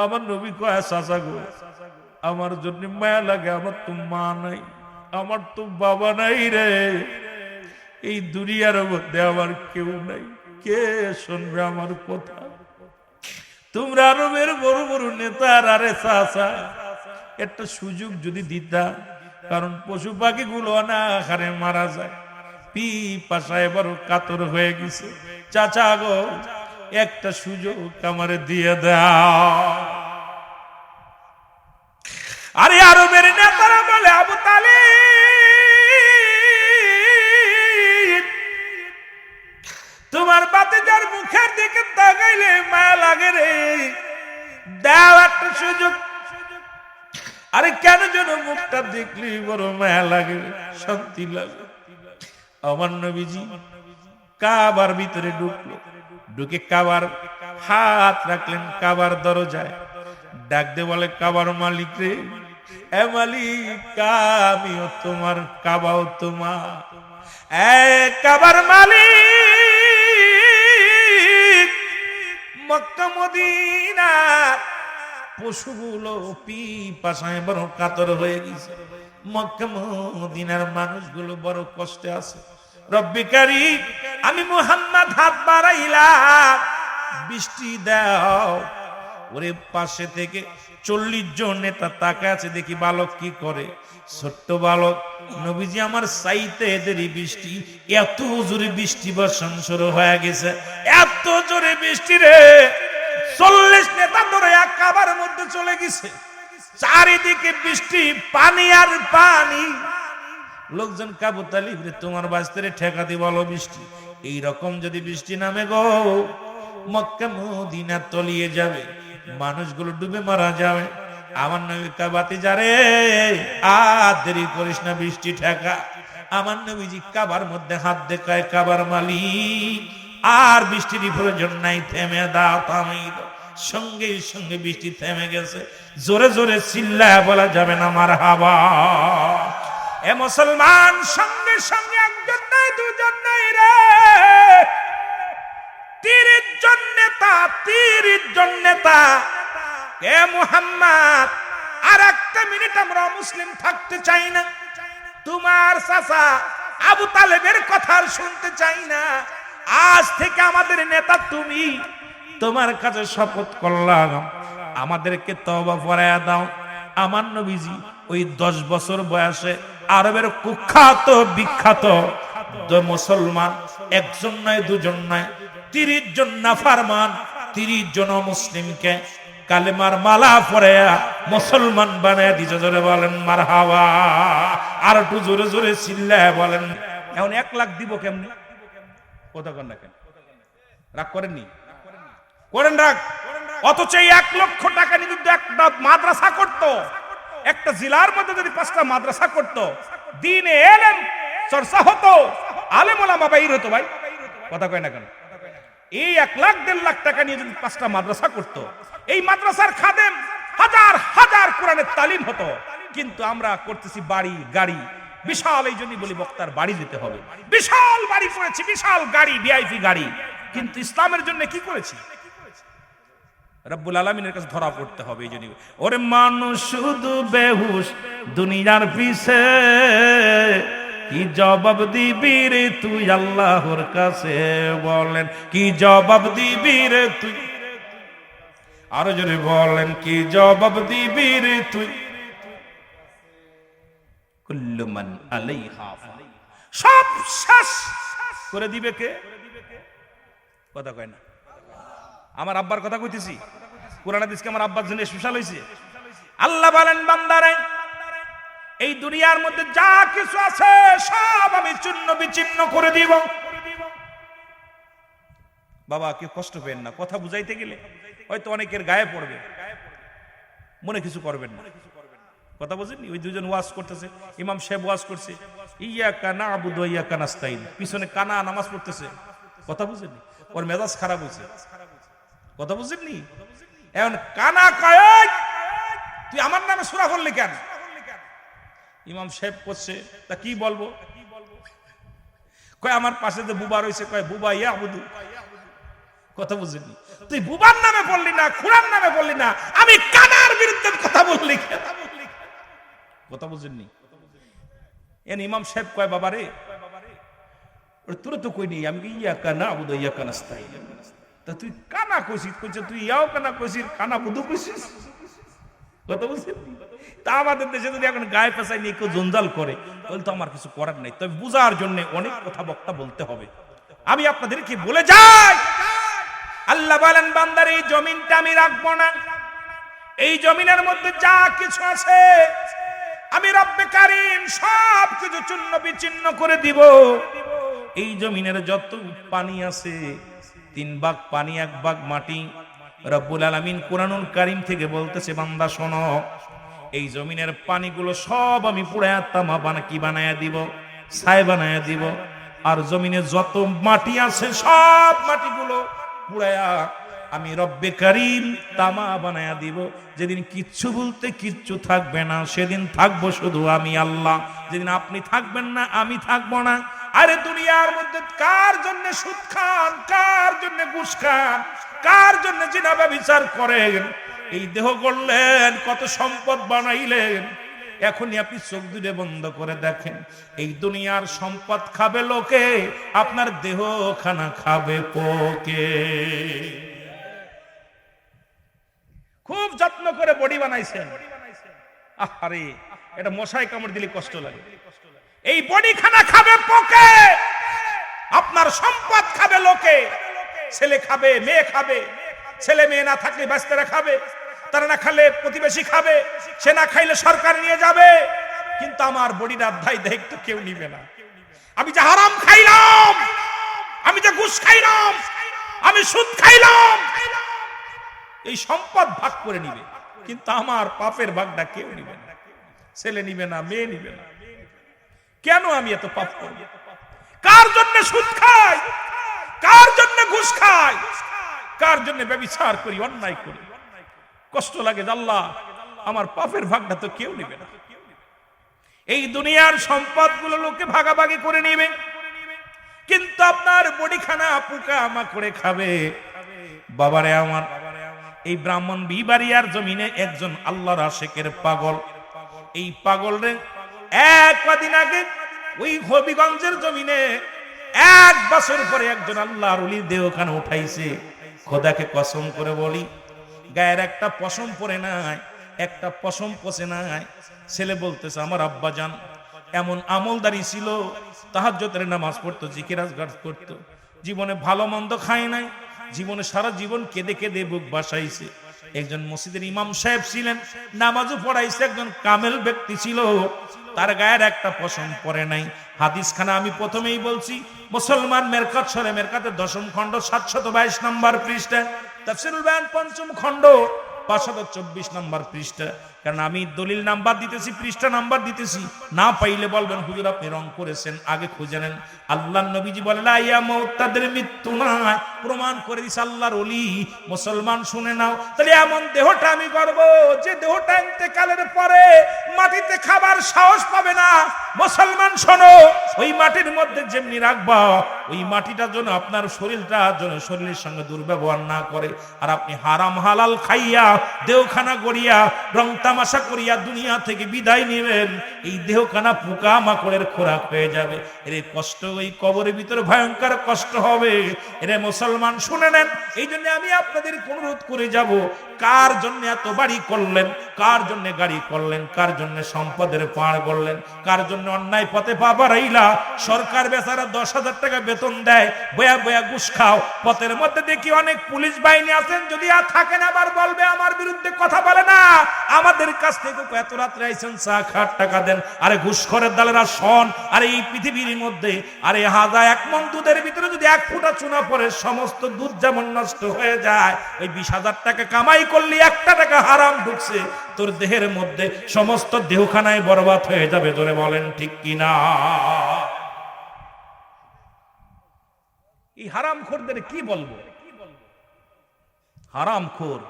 আমার নবী কয় চাচা গো, আমার জন্য মায়া লাগে, আমার তো মা নাই, আমার তো বাবা নাই রে, এই দুনিয়ার মধ্যে আমার কেউ নাই, কে শুনবে আমার কথা? তোমরা আরবের বড় বড় নেতার আরে চাচা একটা সুযোগ যদি দিতা, কারণ পশু পাখি গুলো অনাহারে মারা যায়, পিপাসায় বড় কাতর হয়ে গেছে, চাচা গো একটা সুযোগ আমারে দিয়ে দাও। আরে আরবের নেতারা বলে, আবু তালিব, তোমার বাতিজার মুখের দিকে তাকাইলে মায়া লাগে রে, দাও একটা সুযোগ। আরে কেন যেন মুখটা দেখলি বড় মায়া লাগে, শান্তি লাগে। আমার নবীজি কাবার ভিতরে ঢুকলো, ঢুকে কাবার হাত রাখলেন কাবার দরজায়, ডাক দে বলে, কাবার মালিক রে, এ মালিক, আমিও তোমার, কাবাও তোমার, এ কাবার মালিক, মক্কা মদিনা পশুগুলো পিপাসায় বড় কাতর হয়ে গেছে, মক্কা মদিনার মানুষগুলো বড় কষ্টে আছে। রব্বি কারীম, আমি মুহাম্মদ হাত বাড়াইলাম, বৃষ্টি দাও। ওরে পাশে থেকে 40 জন নেতা তাকায় আছে, দেখি বালক কি করে। ছোট্ট বালক, নবীজি আমার চাইতে দেরি বৃষ্টি, এত জোরে বৃষ্টি বর্ষণ শুরু হয়ে গেছে, এত জোরে বৃষ্টি রে, 40 নেতা ধরে এক কাবার মধ্যে চলে গেছে, চারিদিকে বৃষ্টি, পানি আর পানি। লোকজন, আবু তালিব রে, তোমার বাস্তারে ঠেকাতে বলো বৃষ্টি, এইরকম যদি বৃষ্টি নামে গো, মক্কা মদিনা তলিয়ে যাবে, মানুষগুলো ডুবে মারা যাবে। আমার নবী কাবাতে যারে, আর দেরি করিস না, বৃষ্টি ঠেকা। আমার নবীজি কাবার মধ্যে হাত দেখায়, কাবার মালিক, আর বৃষ্টির প্রয়োজন নাই, থেমে দাও, থামিয়ে দাও। সঙ্গে সঙ্গে বৃষ্টি থেমে গেছে। জোরে জোরে চিল্লায় বলা যাবে না মারহাবা। এ মুসলমান, সঙ্গে সঙ্গে একজন নাই, দুজন নাই রে, 30 জন নেতা, 30 জন নেতা। এ মুহাম্মদ, আর একটা মিনিট আমরা মুসলিম থাকতে চাই না, তোমার চাচা আবু তালেবের কথা শুনতে চাই না, আজ থেকে আমাদের নেতা তুমি, তোমার কাছে শপথ করলাম, আমাদেরকে তওবা পড়ায়া দাও। আমার নবীজি ওই 10 বছর বয়সে আরবের কুখ্যাত বিখ্যাত মুসলমান, একজন নয়, দুজন নয়, 30 জন নাফরমান, 30 জন মুসলিমকে কালেমার মালা পরায়া মুসলমান বানায় দিছে। জোরে বলেন মারহাবা। আর একটু জোরে জোরে চিল্লায় বলেন। এখন 1 লাখ দিব কেমনি? কথা কন না কেন? রাগ করেননি? করেন রাগ? অথচ 1 লক্ষ টাকা নিয়ে যদি একটা মাদ্রাসা করতো, একটা জেলার মধ্যে যদি 5টা মাদ্রাসা করতো, দ্বীনে ইলম চর্চা হতো, আলেম ওলামা বাইর হতো। ভাই কথা কয় না কেন? এই 1 লাখ 1.5 লাখ টাকা নিয়ে যদি 5টা মাদ্রাসা করতো, এই মাদ্রাসার খাদেম হাজার হাজার কোরআনের তালিম হতো। কিন্তু আমরা করতেছি বাড়ি গাড়ি, বিশাল, এই জন্যই বলি বক্তার বাড়ি যেতে হবে, বিশাল বাড়ি করেছি, বিশাল গাড়ি, ভিআইপি গাড়ি, কিন্তু ইসলামের জন্য কি করেছি? রব্বুল আলামিনের কাছে ধরা পড়তে হবে। এই জন্য ওরে মানুষ শুধু বেহুশ দুনিয়ার পিছে, কি জবাব দিবি রে তুই আল্লাহর কাছে? বলেন কি জবাব দিবি রে তুই? আরো জোরে বলেন কি জবাব দিবি রে তুই? কুল্লু মান আলাইহা ফান, সব শেষ করে দিবে কে? কথা কয় না? আমার আব্বার কথা কইতেছি, কোরআন হাদিসকে আমার আব্বার জন্য স্পেশাল হইছে। আল্লাহ বলেন, বান্দারে এই দুনিয়ার মধ্যে যা কিছু আছে সব আমি চূর্ণ বিচূর্ণ করে দিব। বাবা কেউ কষ্ট পেন না, কথা বুঝাইতে গেলে হয়তো অনেকের গায়ে পড়বে, মনে কিছু করবেন না। কথা বুঝেননি? ওই দুজন ওয়াজ করতেছে, ইমাম সাহেব ওয়াজ করছে, ইয়াকা না'বুদু ওয়া ইয়াকা নাস্তাইন, পিছনে কানা নামাজ পড়তেছে। কথা বুঝেননি? ওর মেজাজ খারাপ হয়েছে। কথা বুঝেননি? এখন কানা কয়, তুই আমার নামে সূরা পড়লি কেন? ইমাম সাহেব করছে, তা কি বলবো? কয় আমার পাশে যে বুবা রয়েছে, কয় বুবা ইয়াবুদু, কথা বুঝিনি? তুই বুবার নামে বললি না, খুড়ার নামে বললি না, আমি কানার বিরুদ্ধে কথা বললি। কথা বুঝিনি? এন ইমাম সাহেব কয় বাবা রে, তোর তো কই নি আমি ইয়াকা না আবুদ ইয়াকা নাস্তাইন। তা তুই কানা কইছিস, কইছ তুই ইয়াও কানা কইছিস, কানা বুধু কইছিস। কথা বুঝছেন? তা আমাদের দেশে যদি এখন গায়ে পেঁচাই নিয়ে কেউ জঞ্জাল করে, তাহলে তো আমার কিছু করার নাই। তবে বুঝার জন্য অনেক কথা বক্তা বলতে হবে। আমি আপনাদেরকে বলে যাই, আল্লাহ বলেন বান্দার এই জমিনটা আমি রাখবো না, এই জমিনের মধ্যে যা কিছু আছে আমি রব্বে কারীম সব কিছু চূর্ণ বিচ্ছিন্ন করে দিব। এই জমিনের যত পানি আছে, 3 ভাগ পানি 1 ভাগ মাটি। রব্বুল আলামিন কুরআনুল কারীম থেকে বলতেছে বান্দা শোনো, এই জমিনের পানিগুলো সব আমি পুড়ায়া তামা বানায়া দিব, ছাই বানায়া দিব। আর জমিনে যত মাটি আছে সব মাটিগুলো পুড়ায়া আমি রব্বে কারীম তামা বানায়া দিব। যেদিন কিচ্ছু বলতে কিচ্ছু থাকবে না, সেদিন থাকবো শুধু আমি আল্লাহ। যেদিন আপনি থাকবেন না, আমি থাকবো না। আরে দুনিয়ার মধ্যে কার জন্য সুদ খান, কার জন্য ঘুষ খান, কার জন্য জিনা ব্যভিচার করেন, এই দেহ গড়লেন, কত সম্পদ বানাইলেন, এখনই আপনি চোখ দুটো বন্ধ করে দেখেন, এই দুনিয়ার সম্পদ খাবে লোকে, আপনার দেহ খানা খাবে পোকে। খুব যত্ন করে বডি বানাইছেন, আরে এটা মশায় কামড় দিলে কষ্ট লাগে। এই বডি খানা খাবে পোকে, আপনার সম্পদ খাবে লোকে। ছেলে খাবে, মেয়ে খাবে, ছেলে মেয়ে না থাকলে বাচ্চারা খাবে, তারা না খালে প্রতিবেশী খাবে, সে না খাইলে সরকার নিয়ে যাবে। কিন্তু আমার বডির অধ্যায় দায়িত্ব কেউ নিবে না। আমি যে হারাম খাইলাম, আমি যে ঘুষ খাইলাম, আমি সুদ খাইলাম, এই সম্পদ ভাগ করে নিবে, কিন্তু আমার পাপের ভাগটা কেউ নিবে না। ছেলে নিবে না, মেয়ে নিবে না। কেন আমি এত পাপ করব? কার জন্য সুদ খাই, কার জন্য ঘুষ খাই, কার জন্য ব্যভিচার করি, অন্যায় করি? কষ্ট লাগে, আল্লাহ আমার পাপের ভাগটা তো কেউ নিবে না। এই দুনিয়ার সম্পদগুলো লোকে ভাগাভাগি করে নেবে, কিন্তু আপনার বডিখানা পোকা মাকড়ে খাবে। বাবারে আমার, এই ব্রাহ্মণ বিবাড়িয়ার জমিনে একজন আল্লাহর আশিকের পাগল, এই পাগল রে কদিন আগে ওই হবিগঞ্জের জমিনে 1 বছর পরে একজন আল্লাহর ওলির দেহখানা উঠাইছে। খোদাকে কসম করে বলি, গায়ের একটা পশম পরে নাই, একটা পশম পচে নাই। ছেলে বলতেছে আমার আব্বা জান এমন আমলদারি ছিল, তাহাজ্জুদের নামাজ পড়তো, জিকির আজকার করতো, জীবনে ভালো মন্দ খায় নাই, জীবনে সারা জীবন কেঁদে কেঁদে বুক বাসাইছে। একজন মসজিদের ইমাম সাহেব ছিলেন, নামাজও পড়াইছে, একজন কামেল ব্যক্তি ছিল, তার গায়ের একটা পশম পরে নাই। হাদিসখানা আমি প্রথমেই বলছি, মুসলমান মেরকাত শরে মেরকাতের 10ম খণ্ড 722 নম্বর পৃষ্ঠা, তাফসীরুল বায়ান 5ম খণ্ড 524 নম্বর পৃষ্ঠা। কারণ আমি দলিল নাম্বার দিতেছি, পৃষ্ঠা নাম্বার দিতেছি, না পাইলে বলবেন হুজুর আপনি রং করেছেন, আগে খুঁজে নেন। আল্লাহর নবীজি বলে লা ইয়ামুত, তাদের মৃত্যু নয়, প্রমাণ করে দিছে আল্লাহর ওলি। মুসলমান শুনে নাও, তাহলে এমন দেহটা আমি করব যে দেহটা ইন্তেকালের পরে মাটিতে খাবার সাহস পাবে না। মুসলমান শোনো, ওই মাটির মধ্যে যেমনি রাখবা, ওই মাটিটা যেন আপনার শরীরটা যেন শরীরের সঙ্গে দুর্ব্যবহার না করে। আর আপনি হারাম হালাল খাইয়া দেহখানা গড়িয়া রং তামাশা করিয়া দুনিয়া থেকে বিদায় নেবেন, এই দেহখানা পোকা মাকড়ের খোরাক হয়ে যাবে। এর কষ্ট ওই কবরের ভিতরে ভয়ঙ্কর কষ্ট হবে। এরে মুসলমান শুনে নেন, এই জন্য আমি আপনাদের অনুরোধ করে যাব, কার জন্য এত বাড়ি করলেন, কার জন্য গাড়ি করলেন, কার জন্য সম্পদের পাহাড় করলেন, কার জন্য অন্যায় পথে পা বাড়াইলা? সরকার বেচারা 10,000 টাকা বেতন দেয়, বয়া বয়া ঘুষ খাও। পথের মধ্যে দেখি অনেক পুলিশ বাহিনী আছেন, যদি আর থাকেন আবার বলবে আমার বিরুদ্ধে কথা বলে না, আমাদের কাছ থেকে এত রাত্রে আইছেন চা খাট টাকা দেন। আরে ঘুষখোরের দলেরা শোন, আরে এই পৃথিবীর মধ্যে আরে 1 মণ দুধের ভিতরে যদি 1 ফোঁটা চুনা পড়ে সমস্ত দুধ যেমন নষ্ট হয়ে যায়, ওই 20,000 টাকা কামাই করলি 1 টাকা হারাম ঢুকছে তোর দেহের মধ্যে, সমস্ত দেহখানায় বরবাদ হয়ে যাবে। জোরে বলেন ঠিক কিনা? এই হারামখোরদের কি বলবো? হারামখোর,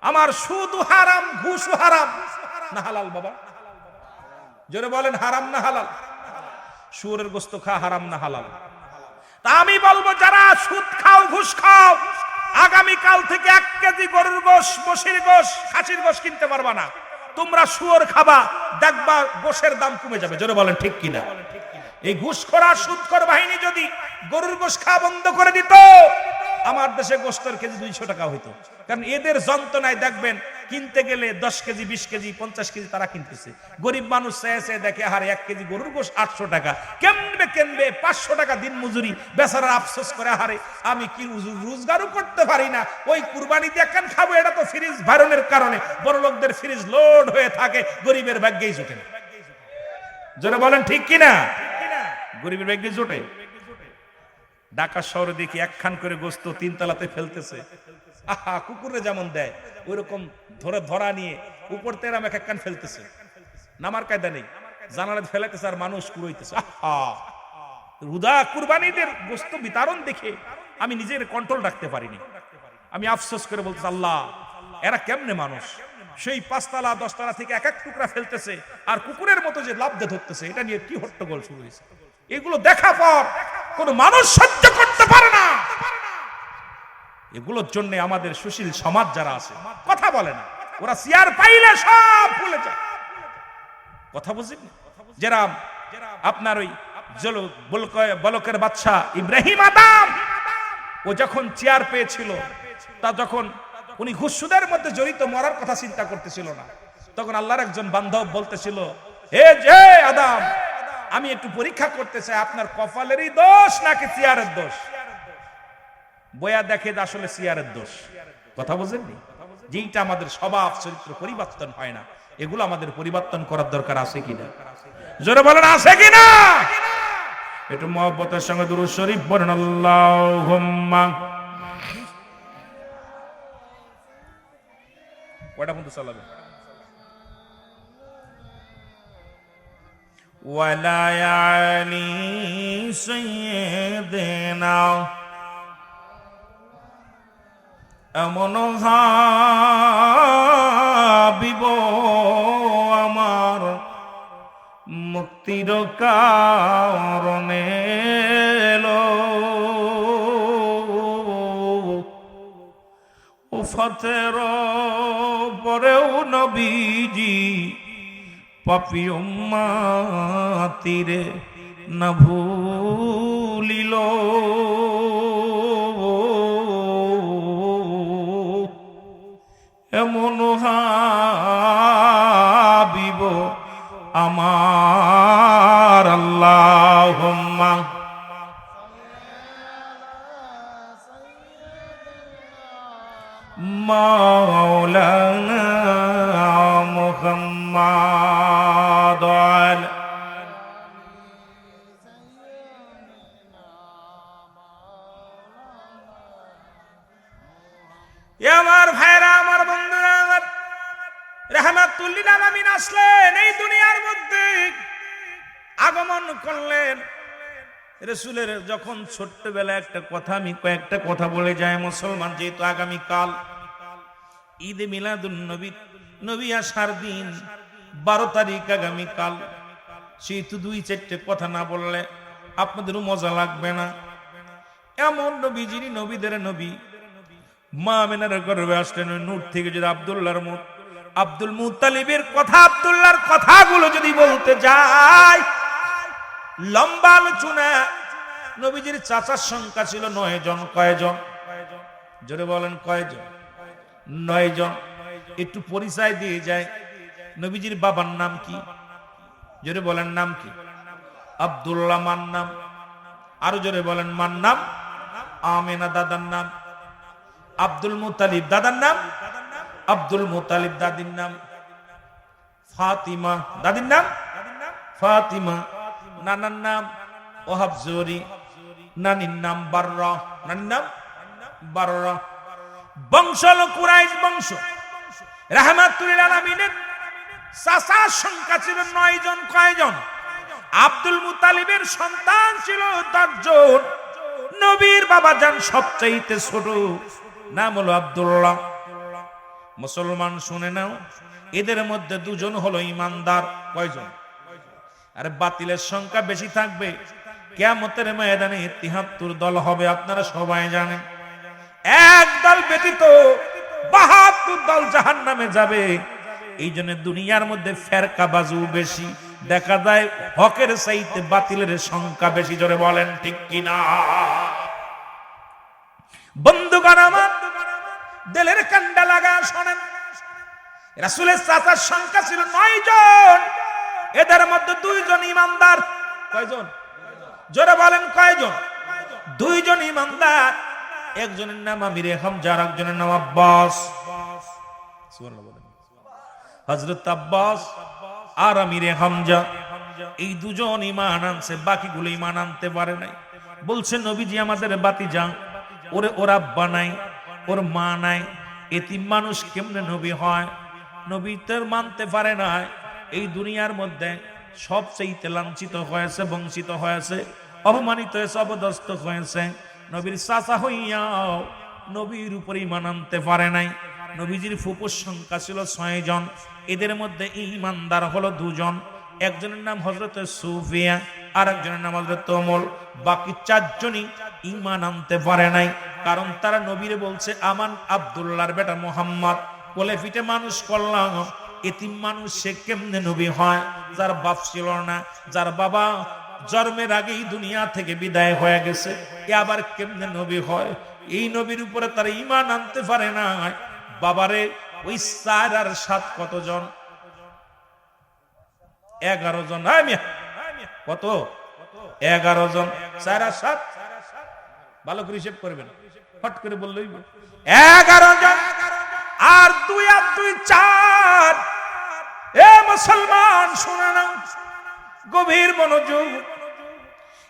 আমার সুদ হারাম, ঘুষ হারাম না হালাল? বাবা জোরে বলেন, হারাম না হালাল? শুয়োরের গোশত খা হারাম না হালাল? তা আমি বলবো, যারা সুদ খাও, ঘুষ খাও, আগামীকাল থেকে 1 কেজি গরুর গোশ, মহিষের গোশ, খাসির গোশ কিনতে পারবা না। তোমরা শুয়োর খাবা, দেখবা গোশের দাম কমে যাবে। জোরে বলেন ঠিক কিনা? এই ঘুষখোর আর সুদখোর বাহিনী যদি গরুর গোশ খাওয়া বন্ধ করে দিত, আমার দেশে গোশতের কেজি 200 টাকা হইতো। কারণ এদের যন্ত্রণায় দেখবেন কিনতে গেলে 10 কেজি, 20 কেজি, 50 কেজি তারা কিনতেছে। গরিব মানুষ চেয়ে দেখে হারে 1 কেজি গরুর গোশ 800 টাকা, কেমনে কিনবে? 500 টাকা দিন মজুরি, বেচারা আফসোস করে হারে আমি কি রোজগারও করতে পারি না, ওই কুরবানি দিয়ে কেন খাবো? এটা তো ফ্রিজ ভাইরনের কারণে বড় লোকদের ফ্রিজ লোড হয়ে থাকে, গরিবের ভাগ্যেই জোটে না। জোরে বলেন ঠিক কিনা? গরিবের ভাগ্যে জোটে। ঢাকা শহরে দেখি একখান করে গোস্ত 3 তলাতে ফেলতেছে। আহা, কুকুরে যেমন দেয় ওইরকম ধরে ধরা নিয়ে উপর তেরাম এক একখান ফেলতেছে। নামার কায়দা নেই, জানালা ফেলাইতেছে আর মানুষ কুড়াইতেছে। আহা, রুদা কুরবানিদের গোস্ত বিতরণ দেখে আমি নিজের কন্ট্রোল রাখতে পারিনি। আমি আফসোস করে বলতেছি, আল্লাহ এরা কেমনে মানুষ? সেই 5 তলা 10 তলা থেকে এক এক টুকরা ফেলতেছে আর কুকুরের মতো যে লাভ দিয়ে ধরতেছে, এটা নিয়ে কি হট্টগোল শুরু হয়েছে। এগুলো দেখা পর কোন মানুষ সহ্য করতে পারে না। এগুলোর জন্য আমাদের সুশীল সমাজ যারা আছে কথা বলে না, ওরা চেয়ার পাইলে সব ভুলে যায়। কথা বুঝেন? যারা আপনার ওই বলকের বাদশা ইব্রাহিম আদম, ও যখন চেয়ার পেয়েছিল, তা যখন উনি ঘুষুদের মধ্যে জড়িত মরার কথা চিন্তা করতেছিল না, তখন আল্লাহর একজন বান্ধব বলতেছিল, হে যে আদম, আমি একটু পরীক্ষা করতে চাই আপনার কপালেরই দোষ নাকি চেয়ারের দোষ। বয়া দেখে আসলে চেয়ারের দোষ। কথা বুঝেননি? যেইটা আমাদের স্বভাব চরিত্র পরিবর্তন হয় না, এগুলো আমাদের পরিবর্তন করার দরকার আছে কিনা? জোরে বলেন আছে কিনা? একটু মহব্বতের সঙ্গে দুরূদ শরীফ পড়েন। আল্লাহুম্মা কয়টা পর্যন্ত চালাবে? ওয়ালা আলি সাইয়্যিদিনা, এমন হাবিব আমার মুক্তির কারণে এলো, উফাতের পরেও নবীজি পাপী উম্মতিরে না ভুলিল, এমন হাবিব আমার। আল্লাহুম্মা মাওলানা মুহাম্মাদ আমার ভাইরা, আমার বন্ধুরা, আমার রাহমাতুল লিল আলামিন আসলেন এই দুনিয়ার মধ্যে, আগমন করলেন। রাসূলের যখন ছোট্টবেলা একটা কথা, আমি কয়েকটা কথা বলে যাই। মুসলমান যেহেতু আগামীকাল ঈদে মিলাদুন নবী, নবী আসার দিন 12 তারিখ আগামীকাল, সেহেতু 2-4টে কথা না বললে আপনাদেরও মজা লাগবে না। এমন নবী যিনি নবীদের নবী, মা আমিনার গর্ভে আসলেন ওই নূর থেকে। যদি আব্দুল মুত্তালিবের কথা, আব্দুল্লাহর কথাগুলো যদি বলতে যাই, লম্বা আলোচনা। নবীজির চাচার সংখ্যা ছিল 9 জন। কয়জন? জোরে বলেন কয়জন? 9 জন। একটু পরিচয় দিয়ে যায়। নবীজির বাবার নাম কি? জোরে বলেন নাম কি? আব্দুল্লাহ মার নাম। আরো জোরে বলেন মার নাম। আমিনা দাদার নাম। আব্দুল মুত্তালিব দাদার নাম। আব্দুল মুত্তালিব দাদির নাম ফাতিমা। দাদির নাম ফাতিমা। নানার নাম ওহাব জুহরি। নানির নাম বাররা। নানির নাম বাররা। বংশ হলো কুরাইশ বংশ। রাহমাতুল লিল আলামিনের চাচার সংখ্যা ছিল 9 জন। কয়জন? আব্দুল মুত্তালিবের সন্তান ছিল 10 জন। নবীর বাবা যান সবচাইতে ছোট, নাম হলো আব্দুল্লাহ। মুসলমান শুনে নাও, এদের মধ্যে 2 জন হলো ইমানদার। কয়জন? আরে বাতিলের সংখ্যা বেশি থাকবে, কিয়ামতের ময়দানে 73 দল হবে, আপনারা সবাই জানেন। এক দল ব্যতীত ৭২ দল জাহান্নামে যাবে। এই জন্য দুনিয়ার মধ্যে ফেরকাবাজু বেশি, দেখা যায় হকের চাইতে বাতিলের সংখ্যা বেশি। জোরে বলেন ঠিক কিনা? বন্ধুগণ আমার, দিলের কান্ডা লাগা শোনেন, রাসূলের চাচার সংখ্যা ছিল ৯ জন। এদের মধ্যে ২ জন ইমানদার। কয়জন? জোরে বলেন কয়জন? ২ জন ইমানদার। একজনের নাম আমিরে হামজা, আর একজনের নাম আব্বাস। সুবহানাল্লাহ বলেন। হযরত আব্বাস আর আমিরে হামজা এই দুজন ঈমান আনছে, বাকিগুলো ঈমান আনতে পারে নাই। বলছে নবীজি আমাদের বাতিজা, ওর আব্বা নাই, ওর মা নাই, এতিম মানুষ কেমনে নবী হয়? নবী তো মানতে পারে না। এই দুনিয়ার মধ্যে সবচেয়ে লাঞ্ছিত হয়েছে, বঞ্চিত হয়েছে, অপমানিত হয়েছে, অপদস্থ হয়েছে। নবীর চাচা হইয়াও নবীর উপর ঈমান আনতে পারে নাই। নবীজির ফুপুর সংখ্যা ছিল ৬ জন। এদের মধ্যে ঈমানদার হলো ২ জন। একজনের নাম হযরত সুফিয়া, আর একজনের নাম হযরত ওমর। বাকি ৪ জনই ঈমান আনতে পারে নাই, কারণ তারা নবীরে বলছে আমান আব্দুল্লাহর বেটা মুহাম্মদ, কোলে পিঠে মানুষ করলাম। এতিম মানুষ সে কেমনে নবী হয়? যার বাপ ছিল না, যার বাবা জন্মের আগেই দুনিয়া থেকে বিদায় হয়ে গেছে, এ আবার কেমনে নবী হয়? এই নবীর উপরে তারা ঈমান আনতে পারে না। বাবারে, ওই ৪ আর ৭ কতজন? ১১ জন। কত? ১১ জন। ৪ আর ৭ ভালো করে হিসেব করবেন, ফট করে বললেই ১১ জন। আর ২ আর ২ ৪। এ মুসলমান শুনে নাও, গভীর মনোযোগ।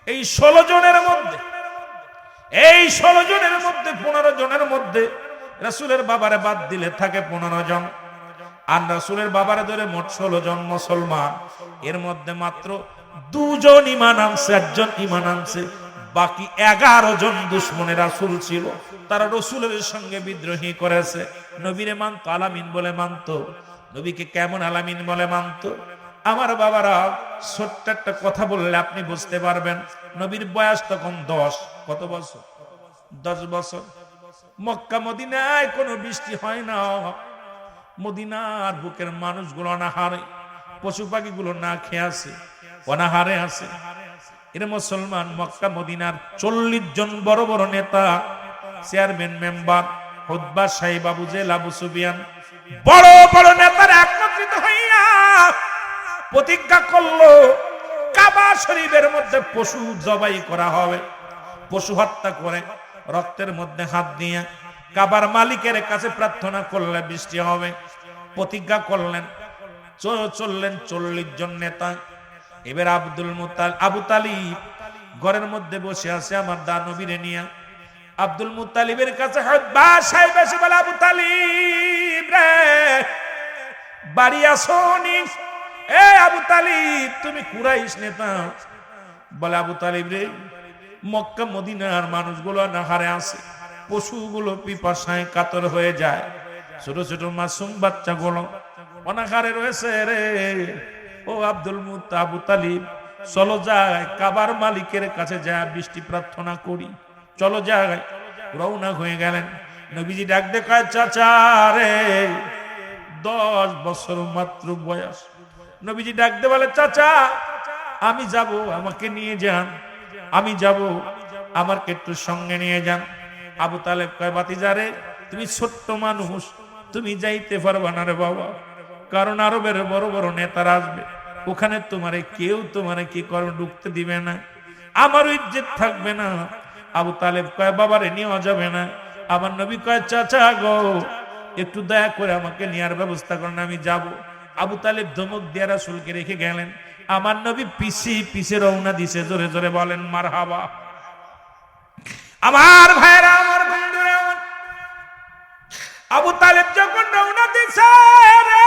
এই ১৬ জনের মধ্যে ১৫ জনের মধ্যে রাসূলের বাবারে বাদ দিলে থাকে ১৫ জন। আর রাসূলের বাবারে ধরে মোট ১৬ জন মুসলমান। এর মধ্যে মাত্র ২ জন ঈমান আনছে, ১ জন ঈমান আনছে। বাকি ১১ জন দুশমনে রাসূল ছিল। তারা রাসূলের সঙ্গে বিদ্রোহী করেছে। নবীরে মানত, আলামিন বলে মানত। নবীকে কেমন আলামিন বলে মানত? আমার বাবারা, ছোট্ট একটা কথা বললে আপনি বুঝতে পারবেন। নবীর বয়স তখন ১০। কত বছর? ১০ বছর। মক্কা মদিনায় কোনো বৃষ্টি হয় না। মদিনার বুকের মানুষগুলো অনাহারে, পশু পাখিগুলো না খেয়ে আছে, অনাহারে আছে। এর মুসলমান মক্কা মদিনার ৪০ জন বড় বড় নেতা, চেয়ারম্যান, মেম্বার, খুতবা সাহেব, আবু জেহেল, আবু সুফিয়ান, বড় বড় নেতারা একত্রিত হইয়া প্রতিজ্ঞা করলো কাবা শরীফের মধ্যে পশু জবাই করা হবে। পশু হত্যা করে রক্তের মধ্যে হাত দিয়ে কাবার মালিকের কাছে প্রার্থনা করলে বৃষ্টি হবে। প্রতিজ্ঞা করলেন, চললেন ৪০ জন নেতা। এবার আবু তালিব ঘরের মধ্যে বসে আছে আমার দা নবীরে নিয়ে। আব্দুল মুত্তালিবের কাছে সাহেব এসে বলে, আবু তালিব রে, বাড়ি আসোনি? এ আবু তালিব, তুমি কুরাইশ নেতা। বলে, আবু তালিব রে, মক্কা মদিনার মানুষগুলো নাহারে আছে, পশুগুলো পিপাসায় কাতর হয়ে যায়, ছোট ছোট মাসুম বাচ্চাগুলো অনাহারে রয়েছে রে। ও আবু তালিব, চলো যাই কাবার মালিকের কাছে যায় বৃষ্টি প্রার্থনা করি, চলো যাই। রওনা হয়ে গেলেন। নবীজি ডাক দেখায়, চাচা রে, ১০ বছর মাত্র বয়স। নবীজি ডাক দে বলে, চাচা আমি যাব, আমাকে নিয়ে যান, আমি যাব, আমাকে একটু সঙ্গে নিয়ে যান। আবু তালেব কয়, ভাতিজা রে, তুমি ছোট্ট মানুষ, তুমি যাইতে পারবা না রে বাবা, কারণ আরবের বড় বড় নেতারা আসবে, ওখানে কেউ তোমারে কি করবে, ঢুকতে দিবে না, আমার ইজ্জত থাকবে না। আবু তালেব কয়, বাবারে নেওয়া যাবে না। আমার নবী কয়, চাচা গো, একটু দয়া করে আমাকে নেওয়ার ব্যবস্থা করেন, আমি যাব। আবু তালেব ধমক দিয়ে রাসূলকে রেখে গেলেন। আমার নবী পিছে রওনা দিছে। জোরে জোরে বলেন মারহাবা। আমার ভাইরা, আমার বন্ধুরা, আবু তালেব যখন রওনা দিছে রে,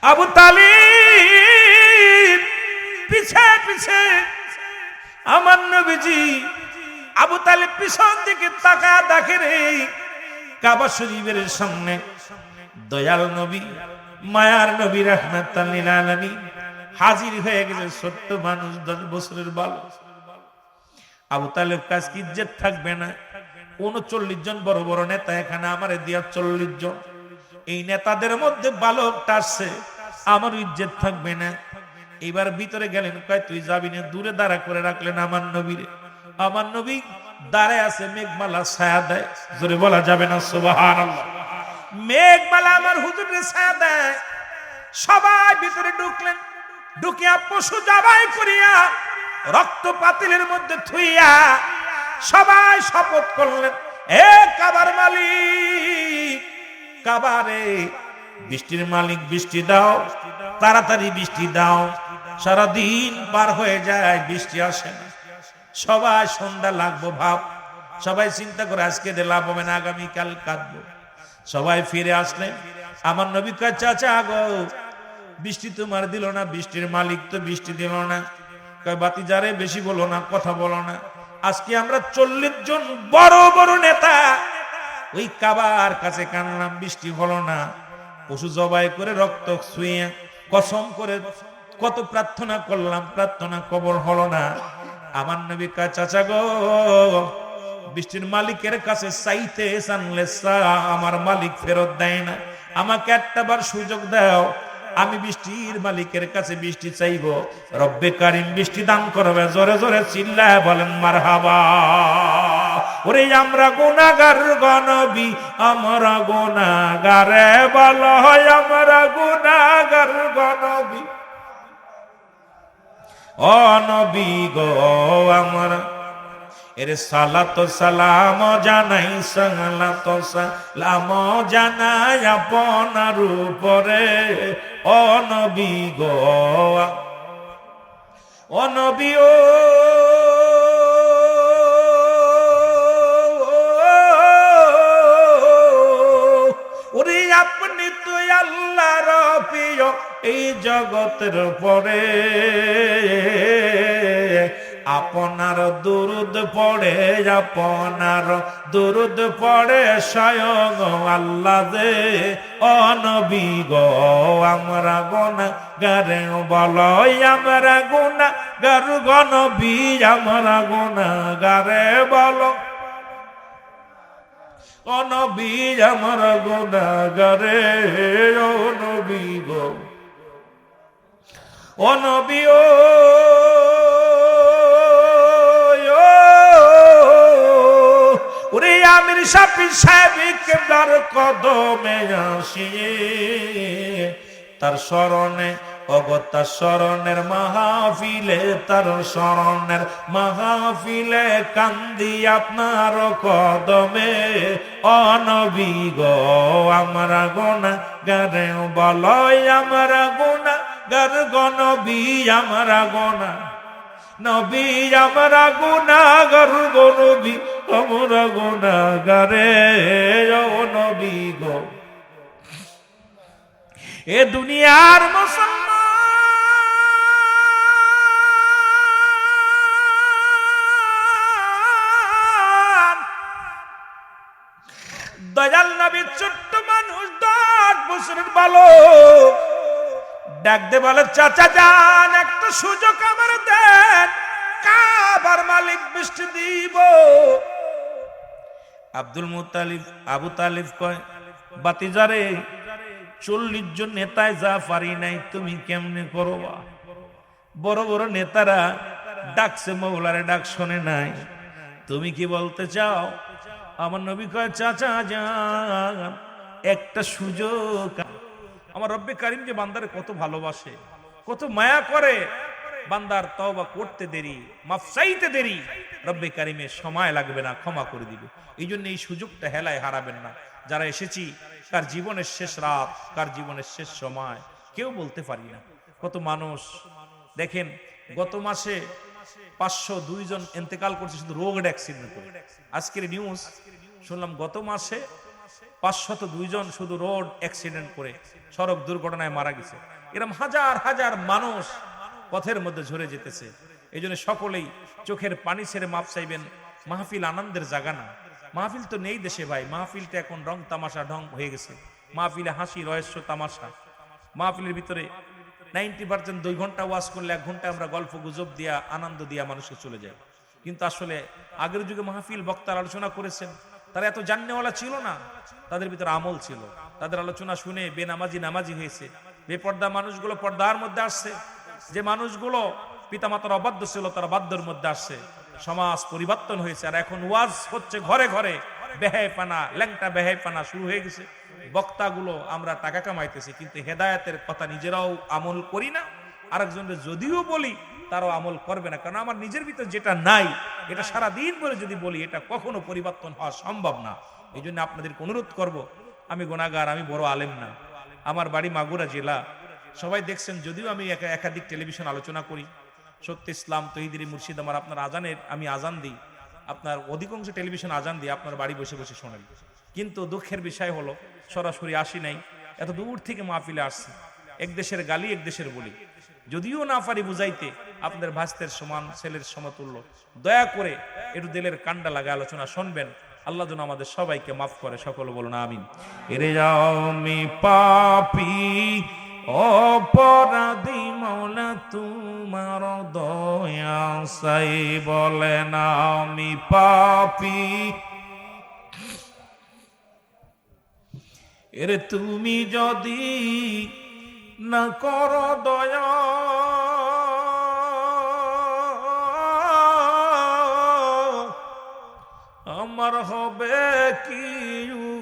আবু তালিব পিছে পিছে, আমার নবীজি আবু তালেব পিছন দিকে তাকা দেখে রে, কাবা শরীফের সামনে দয়াল নবী, মায়ার নবী, রাহমাতাল লিল আলামিন হাজির হয়ে গেছে। ছোট্ট মানুষ, ১০ বছরের বালক। আবু তালেব কাজ কি ইজ্জত থাকবে না? 39 জন বড় বড় নেতা এখানে, আমারে দিয়া 40 জন। এই নেতাদের মধ্যে বালকটা আসছে, আমার ইজ্জত থাকবে না? এবার ভিতরে গেলেন, কয় তুই যাবি না। দূরে দাঁড়া করে রাখলেন আমার নবীরে। আমার নবী দাঁড়ায় আছে, মেঘমালা ছায়া দেয়। জোরে বলা যাবে না সুবহানাল্লাহ? মেঘমালা আমার হুজুরের ছায়া দেয়। সবাই ভিতরে ঢুকলেন, ঢুকিয়া পশু জবাই করিয়া রক্ত পাতিলের মধ্যে থুইয়া সবাই শপথ করলেন, এ কাবার মালিক, কাবারে বৃষ্টির মালিক, বৃষ্টি দাও, তাড়াতাড়ি বৃষ্টি দাও। সারাদিন পার হয়ে যায়, বৃষ্টি আসে না। সবাই সন্ধ্যা লাগবো ভাব, সবাই চিন্তা করে আজকে দে লাভ হবে না, আগামীকাল কাঁদবো। সবাই ফিরে আসলেন। আমার নবী কয়, চাচা গো, বৃষ্টি তোমার দিল না, বৃষ্টির মালিক তো বৃষ্টি দিল না। কয় বাতিজারে বেশি বলো না, কথা বলো না। আজকে আমরা 40 জন বড় বড় নেতা ওই কাবার কাছে কানলাম, বৃষ্টি হলো না। পশু জবাই করে রক্ত ছুঁয়ে কসম করে কত প্রার্থনা করলাম, প্রার্থনা কবল হলো না। আমার নবী কয়, চাচা গো, বৃষ্টির মালিকের কাছে চাইতে জানলে আমার মালিক ফেরত দেয় না। আমাকে একটাবার সুযোগ দাও, আমি বৃষ্টির মালিকের কাছে বৃষ্টি চাইবো, রব্বে কারিম বৃষ্টি দান করবে। জোরে জোরে চিল্লায় বলেন মারহাবা। ওরে আমরা গুনাহগার গনবী, আমরা গুনাহগারে বলো হয়, আমরা গুনাহগার গনবী। ও নবী গো আমরা, এর সালাত সালাম জানাই, সালাত সালাম জানাই আপনার উপরে। ও নবী গো, ও নবী, ও ওরে আপনি তো আল্লাহর প্রিয় এই জগতের পরে। আপনার দুরুদ পড়ে, আপনার দুরুদ পড়ে স্বয়ং আল্লাহ দে। ও নবী গো আমরা গুনাহগারে বলো, আমরা গুনাহগার গো নবী, আমরা গুনাহগারে বলো। ও নবী আমরা গুনাহগারে, ও নবী গো, ও নবী, ও ওরে আমির শাফি সাহেব কেবলার কদমে আসিয়ে, তার শরণে অগত্যা শরণের মাহফিলে, তার শরণের মাহফিলে কান্দি আপনার কদমে। ও নবী গো আমরা গুনাহগারে বলো, আমরা গুনাহগার গো নবী, আমরা নবী, আমরা গুনাহগার গো নবী, আমরা গুনাহগারে। ও নবী গো, এ দুনিয়ার মুসলমান, দয়াল নবী ছোট্ট মানুষ, 10 বছরের বালক, ডাক দে বলে, চাচা যান একটা সুযোগ আমার দেন, কাবার মালিক বৃষ্টি দিব। আব্দুল মুত্তালিব, আবু তালিব কয়, বাতিজারে 40 জন নেতায় যা পারি নাই, তুমি কেমনে করবা? বড় বড় নেতারা ডাকছে, মৌলারে ডাক শোনে নাই, তুমি কি বলতে চাও? আমার নবী কয়, চাচা যান একটা সুযোগ। আমার রব্বে কারিম যে বান্দারে কত ভালোবাসে, কত মায়া করে, বান্দার তওবা করতে দেরি, মাফ চাইতে দেরি, রব্বে কারিমের সময় লাগবে না, ক্ষমা করে দিবে। এই জন্য এই সুযোগটা হেলায় হারাবেন না। যারা এসেছি, কার জীবনের শেষ রাত, কার জীবনের শেষ সময় কেউ বলতে পারি না। কত মানুষ দেখেন, গত মাসে 502 জন ইন্তেকাল করছে শুধু রোড অ্যাক্সিডেন্ট করে। আজকের নিউজ শুনলাম, গত মাসে 502 জন শুধু রোড অ্যাক্সিডেন্ট করে, সড়ক দুর্ঘটনায় মারা গেছে। এরকম হাজার হাজার মানুষ পথের মধ্যে ঝরে যেতেছে। এই জন্য সকলেই চোখের পানি ছেড়ে মাপ চাইবেন। মাহফিল আনন্দের জায়গা না, মাহফিল তো নেই দেশে ভাই। মাহফিলটা এখন রং তামাশা ঢং হয়ে গেছে। মাহফিলে হাসি, রহস্য, তামাশা। মাহফিলের ভিতরে 90% 2 ঘন্টা ওয়াজ করলে 1 ঘন্টা আমরা গল্প গুজব দিয়া, আনন্দ দিয়া মানুষকে চলে যায়। কিন্তু আসলে আগের যুগে মাহফিল বক্তার আলোচনা করেছেন, তারা এত জাননেওয়ালা ছিল না, তাদের ভিতরে আমল ছিল। তাদের আলোচনা শুনে বেনামাজি নামাজি হয়েছে, বেপর্দা মানুষগুলো পর্দার মধ্যে আসছে, যে মানুষগুলো পিতামাতার অবাধ্য ছিল তারা বাধ্যর মধ্যে আসছে, সমাজ পরিবর্তন হয়েছে। আর এখন ওয়াজ হচ্ছে ঘরে ঘরে, বেহাইপানা ল্যাংটা বেহাইপানা শুরু হয়ে গেছে। বক্তাগুলো আমরা টাকা কামাইতেছি, কিন্তু হেদায়েতের কথা নিজেরাও আমল করি না, আরেকজনের যদিও বলি তারাও আমল করবে না। কারণ আমার নিজের ভিতর যেটা নাই, এটা সারাদিন পরে যদি বলি এটা কখনো পরিবর্তন হওয়া সম্ভব না। এই জন্য আপনাদেরকে অনুরোধ করব, আমি গুনাহগার, আমি বড় আলেম না, আমার বাড়ি মাগুরা জেলা, সবাই দেখছেন। যদিও আমি একাধিক টেলিভিশন আলোচনা করি, সত্য ইসলাম, তহিদিরি, মুর্শিদ, আমার আপনার আজানের আমি আজান দিই, আপনার অধিকাংশ টেলিভিশন আজান দিই, আপনার বাড়ি বসে বসে শোনেন। কিন্তু দুঃখের বিষয় হলো সরাসরি আসি নাই, এত দূর থেকে মাহফিলে আসছি, এক দেশের গালি এক দেশের বলি। যদিও না পারি বুঝাইতে, আপনাদের ভাস্তের সমান, ছেলের সমতুল্য, দয়া করে একটু দিলের কান্ডা লাগা আলোচনা শুনবেন। আল্লাহ যেন আমাদের সবাইকে মাফ করে, সকল বলুন আমিন। এরে যাও আমি পাপী অপরাধী, মৌলা তোমার দয়া চাই, বলেন আমি পাপী। এরে তুমি যদি না করো দয়া, আমার হবে কি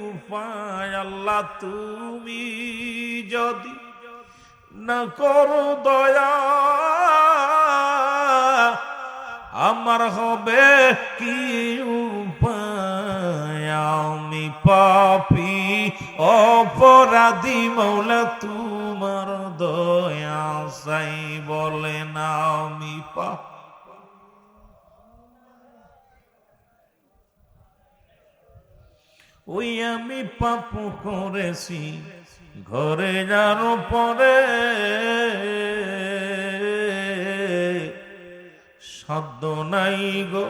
উপায়? আল্লাহ তুমি যদি না করো দয়া, আমার হবে কি উপায়? আমি পাপী অপরাধী, মৌলা তোমার দয়া চাই, বলেন আমি পাপী। ওই আমি পাপ করেছি ঘরে যার পরে, সাধ্য নাই গো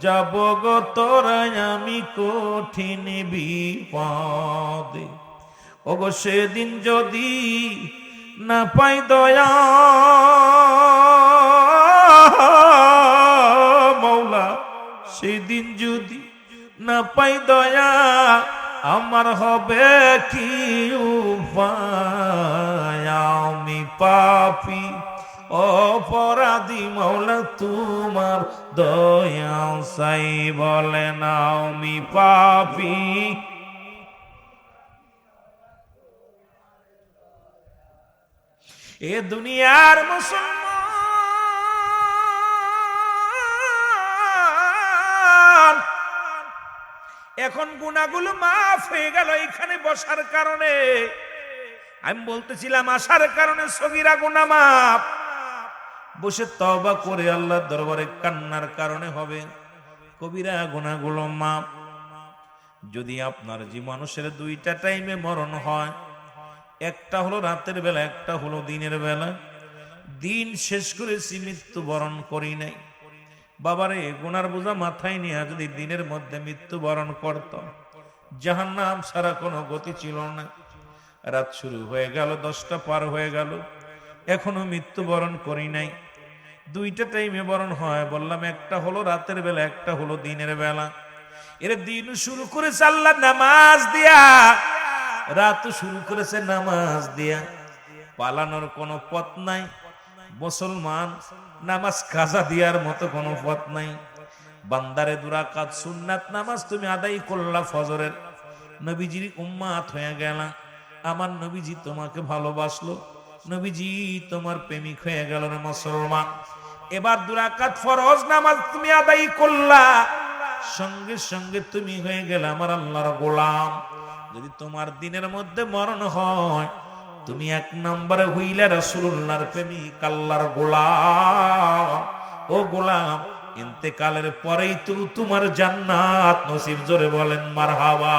যাব গো তোরাই আমি কঠিন বিপদে। ওগো সেদিন যদি না পাই দয়া মৌলা, সেদিন যদি না পাই দয়া, আমার হবে কি উপায়? আমি পাপী অপরাধী, মৌলা তোমার দয়া চাই, বলেন আমি পাপী। এ দুনিয়ার মুসলমান এখন গুনাহগুলো মাফ হয়ে গেল এখানে বসার কারণে। আমি বলতেছিলাম আসার কারণে সগীরা গুনাহ মাফ, বসে তওবা করে আল্লাহর দরবারে কান্নার কারণে হবে কবিরা গুনাহগুলো মাফ। যদি আপনার যে মানুষের দুইটা টাইমে মরণ হয়, একটা হলো রাতের বেলা, একটা হলো দিনের বেলা, দিন শেষ করেছি মৃত্যুবরণ করি নাই, বাবারে গুনার বোঝা মাথায় নিয়ে যদি দিনের মধ্যে মৃত্যুবরণ করত, জাহান্নাম ছাড়া কোনো গতি ছিল না। রাত শুরু হয়ে গেল, 10টা পার হয়ে গেল, এখনো মৃত্যুবরণ করি নাই। দুইটা টাইমে বরণ হয়, বললাম একটা হলো রাতের বেলা, একটা হলো দিনের বেলা। এর দিন শুরু করেছে আল্লাহ নামাজ দিয়া, রাত শুরু করেছে নামাজ দিয়া। পালানোর কোনো পথ নাই, মুসলমান নামাজ কাজা দিয়ার মতো কোনো পথ নাই। বান্দারে 2 রাকাত সুন্নাত নামাজ তুমি আদায় করলা ফজরের, নবীজির উম্মাত হয়ে গেলা, আমার নবীজি তোমাকে ভালোবাসলো, নবীজি তোমার প্রেমিক হয়ে গেল রে মুসলমান। এবার 2 রাকাত ফরজ নামাজ তুমি আদায় করলা, সঙ্গে সঙ্গে তুমি হয়ে গেলে আমার আল্লাহর গোলাম। যদি তোমার দিনের মধ্যে মরণ হয়, তুমি 1 নম্বরে হইলে রাসূলুল্লাহর প্রেমিক, আল্লাহর গোলাম। ও গোলাম, ইন্তেকালের পরেই তো তোমার জান্নাত নসিব, জোরে বলেন মারহাবা।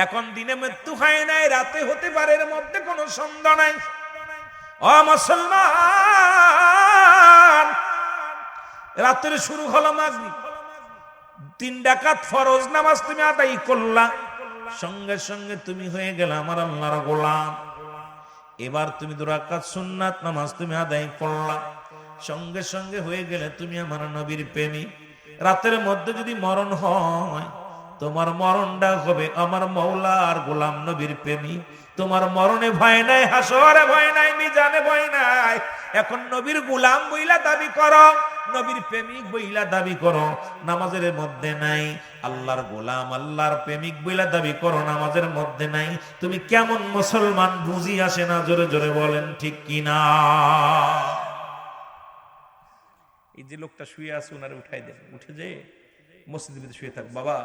এখন দিনে মৃত্যু হয় নাই, রাতে হতে পারে, এর মধ্যে কোনো সন্দেহ নাই। ও মুসলমান, রাতের শুরু হলো মাগরিব, 3 রাকাত ফরজ নামাজ তুমি আদায় করলা, সঙ্গে সঙ্গে তুমি হয়ে গেলে আমার আল্লাহর গোলাম। এবার তুমি 2 রাকাত সুন্নাত নামাজ তুমি আদায় করলা, সঙ্গে সঙ্গে হয়ে গেলে তুমি আমার নবীর প্রেমিক। রাতের মধ্যে যদি মরণ হয়, তোমার মরণটা হবে আমার মওলার গোলাম নবীর প্রেমিক। তোমার মরণে ভয় নাই, হাসরে ভয় নাই, মিজানে ভয় নাই। এখন নবীর গোলাম বইলা দাবি করো, নবীর প্রেমিক বইলা দাবি করো, নামাজের মধ্যে নাই। আল্লাহর গোলাম আল্লাহর প্রেমিক বইলা দাবি করো, নামাজের মধ্যে নাই। তুমি কেমন মুসলমান বুঝি আসে না? জোরে জোরে বলেন ঠিক কিনা। এই যে লোকটা শুয়ে আছে ওনারে উঠাই দেন, উঠে যে মসজিদের ভিতরে শুয়ে থাক, বাবা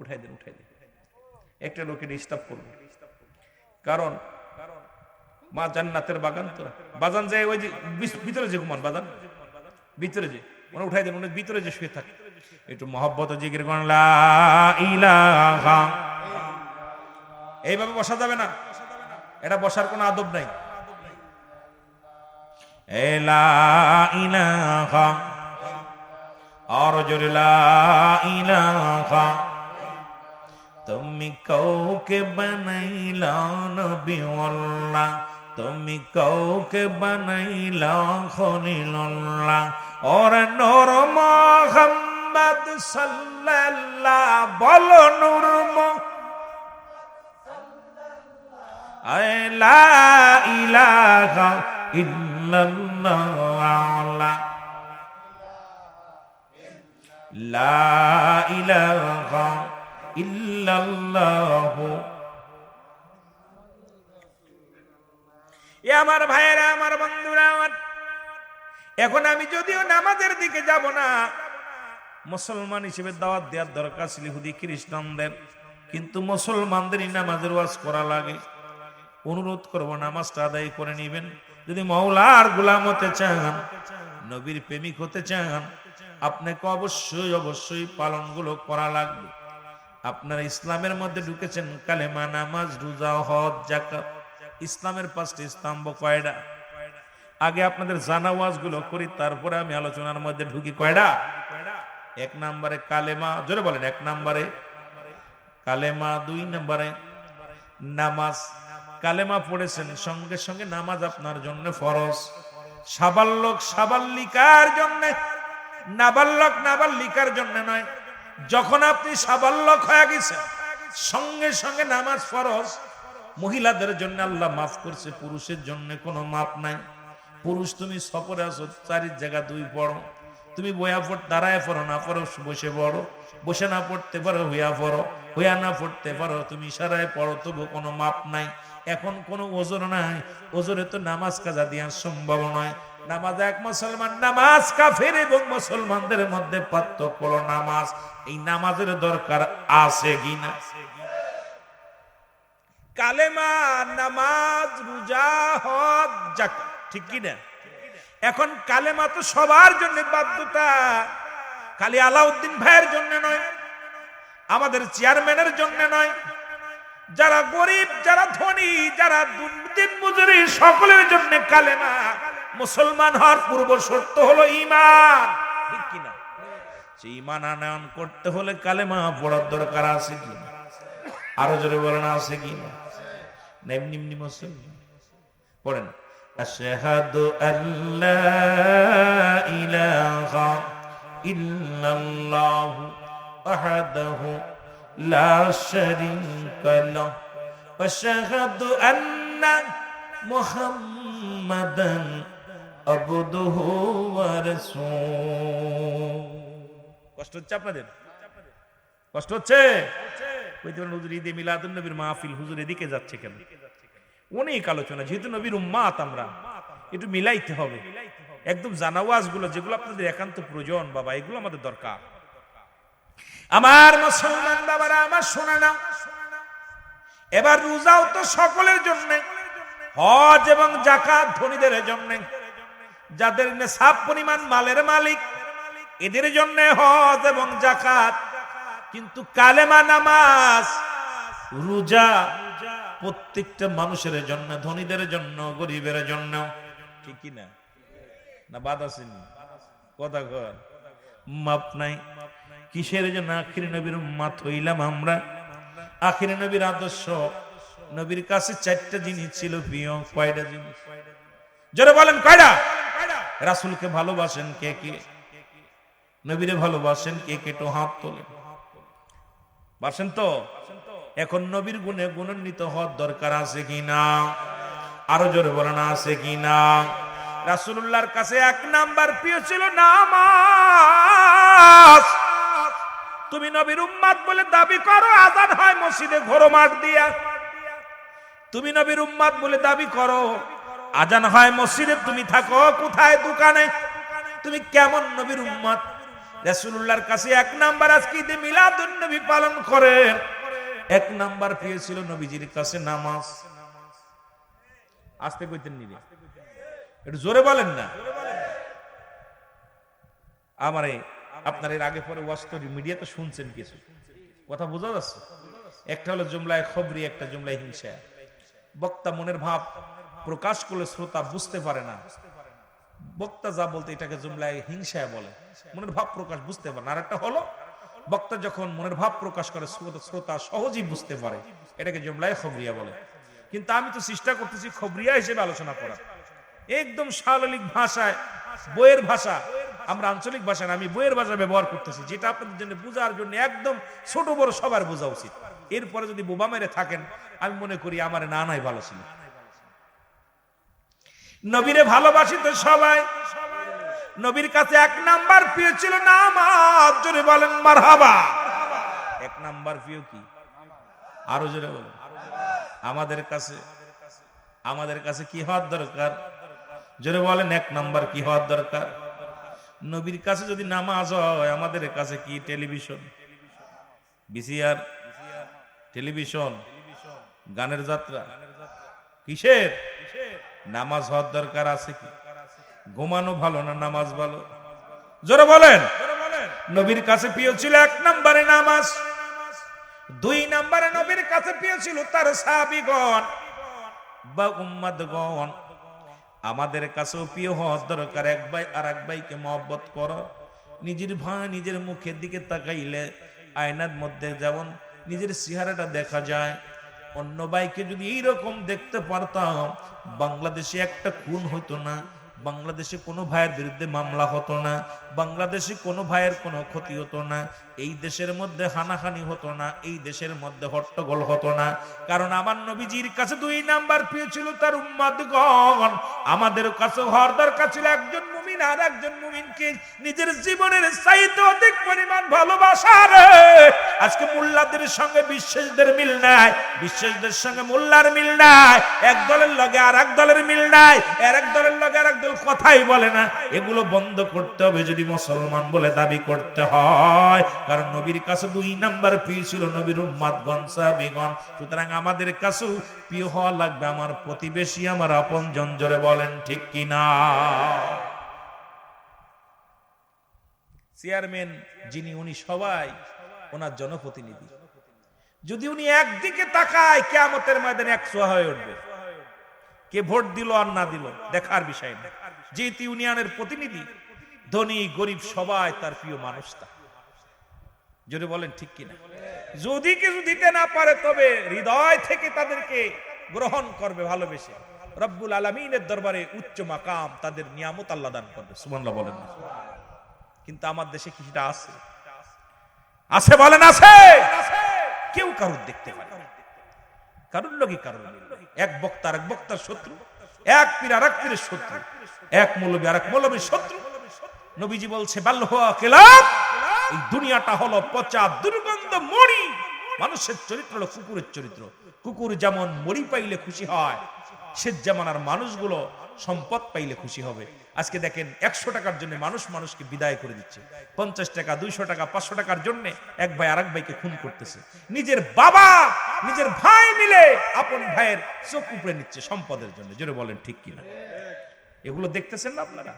উঠাই দেন, উঠাই দেন। একটা লোকে ডিস্টার্ব করবো, কারণ মা জান্নাতের বাগান তো বাজান যায়, ওই যে ভিতরে যে ঘুমান বাজান, ভিতরে যে ওরা উঠাই দেন, ওনার ভিতরে যে শুয়ে থাকে, একটু মহব্বত জিকির করেন লা ইলাহা। এইভাবে বসা যাবে না, এটা বসার কোনো আদব নাই। লা ইলাহা আর জোরে লা ইলাহা। তুমি কাউকে বানাইলা নবীওয়াল্লাহ, তুমি কাউকে বানাইলা খলিলুল্লাহ। और नूर मोहम्मद सल्लल्लाहु बोलो नूर ला इलाहा इल्लल्लाह, ला इलाहा इल्लल्लाह। এ আমার ভাইয়েরা, আমার বন্ধুরা, আমার এখন আমি যদিও নামাজের দিকে যাব না, মুসলমান হিসেবে দাওয়াত দেওয়ার দরকার ছিল ইহুদি খ্রিস্টানদের, কিন্তু মুসলমানদেরই নামাজের ওয়াজ করা লাগে। অনুরোধ করব নামাজটা আদায় করে নেবেন। যদি মওলার গোলাম হতে চান, নবীর প্রেমিক হতে চান, আপনাকে অবশ্যই অবশ্যই পালনগুলো করা লাগবে। আপনারা ইসলামের মধ্যে ঢুকেছেন কালেমা, নামাজ, রোজা, হজ, যাকাত। ইসলামের 5টি স্তম্ভ কয়টা? আগে আপনাদের জানা ওয়াজগুলো করি, তারপরে আমি আলোচনার মধ্যে ঢুকি। কয়টা? 1 নম্বরে কালেমা, জোরে বলেন। 1 নম্বরে কালেমা, 2 নম্বরে নামাজ। কালেমা পড়েছেন, সঙ্গে সঙ্গে নামাজ আপনার জন্য ফরজ। সাবালক সাবাল্লিকার জন্য, নাবালক নাবাল্লিকার জন্য নয়। যখন আপনি সাবালক হয়ে গেছেন, সঙ্গে সঙ্গে নামাজ ফরজ। মহিলাদের জন্য আল্লাহ মাফ করছে, পুরুষের জন্য কোনো মাপ নাই। পুরুষ তুমি সফরে আসো, 4 জায়গা 2 পড়ো, তুমি বয়া পড় দাঁড়ায় পড়ো, না পড়ো বসে পড়ো, বসে না পড়তে পারো হইয়া পড়ো, হইয়া না পড়তে পারো তুমি ইশারায় পড়ো, তবু কোনো মাপ নাই। এখন কোনো ওজর নাই, ওজরে তো নামাজ কাজা দেওয়া সম্ভব নয়। নামাজ এক মুসলমান, নামাজ কাফের এবং মুসলমানদের মধ্যে পার্থক্য হলো নামাজ। এই নামাজের দরকার আছে কিনা? কালেমা, নামাজ, রোজা, হজ, যাকাত, ঠিক কি না? এখন কালেমা তো সবার জন্য বাধ্যতা, খালি আলাউদ্দিন ভাইয়ের জন্য নয়, আমাদের চেয়ারম্যানের জন্য নয়, যারা গরিব, যারা ধনী, যারা দিন মজুরি, সকলের জন্য কালেমা। মুসলমান হওয়ার পূর্ব শর্ত হলো ঈমান, ঠিক কি না? সেই ঈমান আনয়ন করতে হলে কালেমা পড়ার দরকার আছে কি? আরো জোরে বলেন আছে কি? এমনি এমনি মুসলমান পড়েন, আশহাদু আল্লা ইলাহা ইল্লাল্লাহু ওয়াহদাহু লা শারীকা লাহু ওয়া আশহাদু আন্না মুহাম্মাদান আবদুহু ওয়া রাসূলুহু। কষ্ট হচ্ছে আপনাদের? কষ্ট হচ্ছে? হুজুর ঈদে মিলাদুন নবীর মাহফিল, হুজুর এদিকে যাচ্ছে কেন? অনেক আলোচনা, যেহেতু নবীর উম্মাত আমরা, একটু মিলাইতে হবে। একদম জানা ওয়াজগুলো যেগুলো আপনাদের একান্ত প্রয়োজন, বাবা এগুলো আমাদের দরকার। আমার মুসলমান বাবারা, আমার শোনা না, এবার রোজাও তো সকলের জন্য, হজ এবং যাকাত ধনীদের জন্য, যাদের নেশাব পরিমাণ মালের মালিক এদের জন্য হজ এবং যাকাত। কিন্তু কালেমা, নামাজ, রোজা প্রত্যেকটা মানুষের জন্য, ধনীদের জন্য, গরিবের জন্য, ঠিক কি না? না বাদ আসেনি? কথা কর, মাপ নাই। কিসের জন্য? আখির নবীর উম্মত হইলাম আমরা। আখির নবীর আদর্শ, নবীর কাছে 4টা জিনিস ছিল প্রিয়। কয়টা জিনিস? জোরে বলেন কয়টা? রাসূলকে ভালোবাসেন কে কে? নবীরে ভালোবাসেন কে কে? তো হাত তোলেন। বাসেন তো? এখন নবীর গুণে গুণান্বিত হওয়ার দরকার আছে কিনা? আরো জোরে বলেন আছে কিনা? রাসূলুল্লাহর কাছে এক নাম্বার প্রিয় ছিল নামাজ। তুমি নবীর উম্মত বলে দাবি করো, আযান হয় মসজিদে ঘোর মাঠ দিয়া। তুমি নবীর উম্মত বলে দাবি করো, আযান হয় মসজিদে, তুমি থাকো কোথায়? দোকানে। তুমি কেমন নবীর উম্মত? রাসূলুল্লাহর কাছে এক নাম্বার আজকে ঈদে মিলাদুন নবী পালন করেন, এক নাম্বার প্রিয় ছিল নবীজির কাছে নামাজ। আস্তে কইতেন নি, একটু জোরে বলেন না। আমারে আপনার এর আগে পরে ওয়াজ করি, মিডিয়াতে শুনছেন কিছু কথা বোঝা যাচ্ছে। একটা হলো জুমলায় খবরি, একটা জুমলায় হিংসা। বক্তা মনের ভাব প্রকাশ করলে শ্রোতা বুঝতে পারে না। বক্তা যা বলতে এটাকে জুমলায় হিংসা বলে, মনের ভাব প্রকাশ বুঝতে পারে না। আর একটা হলো বক্তা যখন মনের ভাব প্রকাশ করে শ্রোতা সহজেই বুঝতে পারে, এটাকে জুমলায় খবরিয়া বলে। কিন্তু আমি তো চেষ্টা করতেছি খবরিয়া হিসেবে আলোচনা করা, একদম শালীন ভাষায়, বইয়ের ভাষা। আমরা আঞ্চলিক ভাষা না, আমি বইয়ের ভাষা ব্যবহার করতেছি, যেটা আপনাদের জন্য বোঝার জন্য একদম ছোট বড় সবার বোঝা উচিত। এরপরে যদি বোবা মেরে থাকেন, আমি মনে করি আমার না নাই ভালো ছিল। নবীরে ভালোবাসি তো সবাই, নবীর কাছে এক নাম্বার প্রিয় ছিল নামাজ। জোরে বলেন মারহাবা। এক নাম্বার প্রিয় কি? আরো জোরে বলেন। আমাদের কাছে কি হওয়ার দরকার? জোরে বলেন এক নাম্বার কি হওয়ার দরকার? নবীর কাছে যদি নামাজ হয়, আমাদের কাছে কি? টেলিভিশন, ভিসিআর, টেলিভিশন, গানের যাত্রা, কিসের? নামাজ হওয়ার দরকার আছে কি? ঘুমানো ভালো না নামাজ ভালো? জোরে বলেন। নবীর কাছে প্রিয় ছিল এক নম্বরে নামাজ, দুই নম্বরে নবীর কাছে প্রিয় ছিল তার সাহাবীগণ বা উম্মতগণ। আমাদের কাছেও প্রিয় হওয়ার দরকার। এক ভাই আর এক ভাইকে মহব্বত করো। নিজের ভাই নিজের মুখের দিকে তাকাইলে আয়নার মধ্যে যেমন নিজের চেহারাটা দেখা যায়, অন্য ভাইকে যদি এইরকম দেখতে পারতাম, বাংলাদেশে একটা খুন হতো না, বাংলাদেশে কোনো ভাইয়ের বিরুদ্ধে মামলা হতো না, বাংলাদেশে কোনো ভাইয়ের কোনো ক্ষতি হতো না, এই দেশের মধ্যে হানাহানি হতো না, এই দেশের মধ্যে হট্টগোল হতো না। কারণ আমার নবীজির কাছে দুই নাম্বার প্রিয় ছিল তার উম্মতগণ। আমাদের কাছে হওয়ার দরকার ছিল একজন মুমিন আর একজন মুমিনকে নিজের জীবনের চাইতে অধিক পরিমাণ ভালোবাসা। আজকে মোল্লাদের সঙ্গে বিশ্বাসদের মিল নাই, বিশ্বাসদের সঙ্গে মোল্লার মিল নাই, এক দলের লগে আর এক দলের মিল নাই, আর এক দলের লগে আর এক দল কথাই বলে না। এগুলো বন্ধ করতে হবে যদি মুসলমান বলে দাবি করতে হয়। কারণ নবীর কাছে দুই নাম্বার প্রিয় ছিল নবীর উম্মতগণ, সাহাবীগণ। সুতরাং আমাদের কাছেও প্রিয় হওয়া লাগবে আমার প্রতিবেশী, আমার আপনজন। জোরে বলেন ঠিক কিনা? চেয়ারম্যান যিনি, উনি সবাই ওনার জনপ্রতিনিধি। যদি উনি একদিকে তাকায়, কিয়ামতের ময়দানে একশো হয়ে উঠবে। কে ভোট দিল আর না দিল দেখার বিষয় না, যেহেতু ইউনিয়নের প্রতিনিধি, ধনী গরিব সবাই তার প্রিয় মানুষটা। যদি বলেন ঠিক কিনা? যদি কিছু দিতে না পারে, তবে হৃদয় থেকে তাদেরকে গ্রহণ করবে ভালোবেসে। রব্বুল আলামিনের দরবারে উচ্চ মাকাম, তাদের নিয়ামত আল্লাহ দান করবে। সুবহানাল্লাহ বলেন না? কিন্তু আমার দেশে কিছুটা আছে, আছে বলেন আছে? কেউ কারুর দেখতে পারে না, কারুর লোকই কারুর। এক বক্তা আর এক বক্তার শত্রু, এক পীর আর এক পীরের শত্রু, এক মৌলবী আর এক মৌলবীর শত্রু। নবীজি বলছে বাল হুয়া কিলাব, এই দুনিয়াটা হলো পচা দুর্গন্ধ মরি। মানুষের চরিত্র হলো কুকুরের চরিত্র। কুকুর যেমন মরি পাইলে খুশি হয়, সে যেমন আর মানুষগুলো সম্পদ পাইলে খুশি হবে। আজকে দেখেন 100 টাকার জন্য মানুষ মানুষকে বিদায় করে দিচ্ছে, 50 টাকা 200 টাকা 500 টাকার জন্য এক ভাই আরেক ভাইকে খুন করতেছে। নিজের বাবা নিজের ভাই মিলে আপন ভাইয়ের চোখ উপড়ে নিচ্ছে সম্পদের জন্য। জোরে বলেন ঠিক কিনা? এগুলো দেখতেছেন না আপনারা?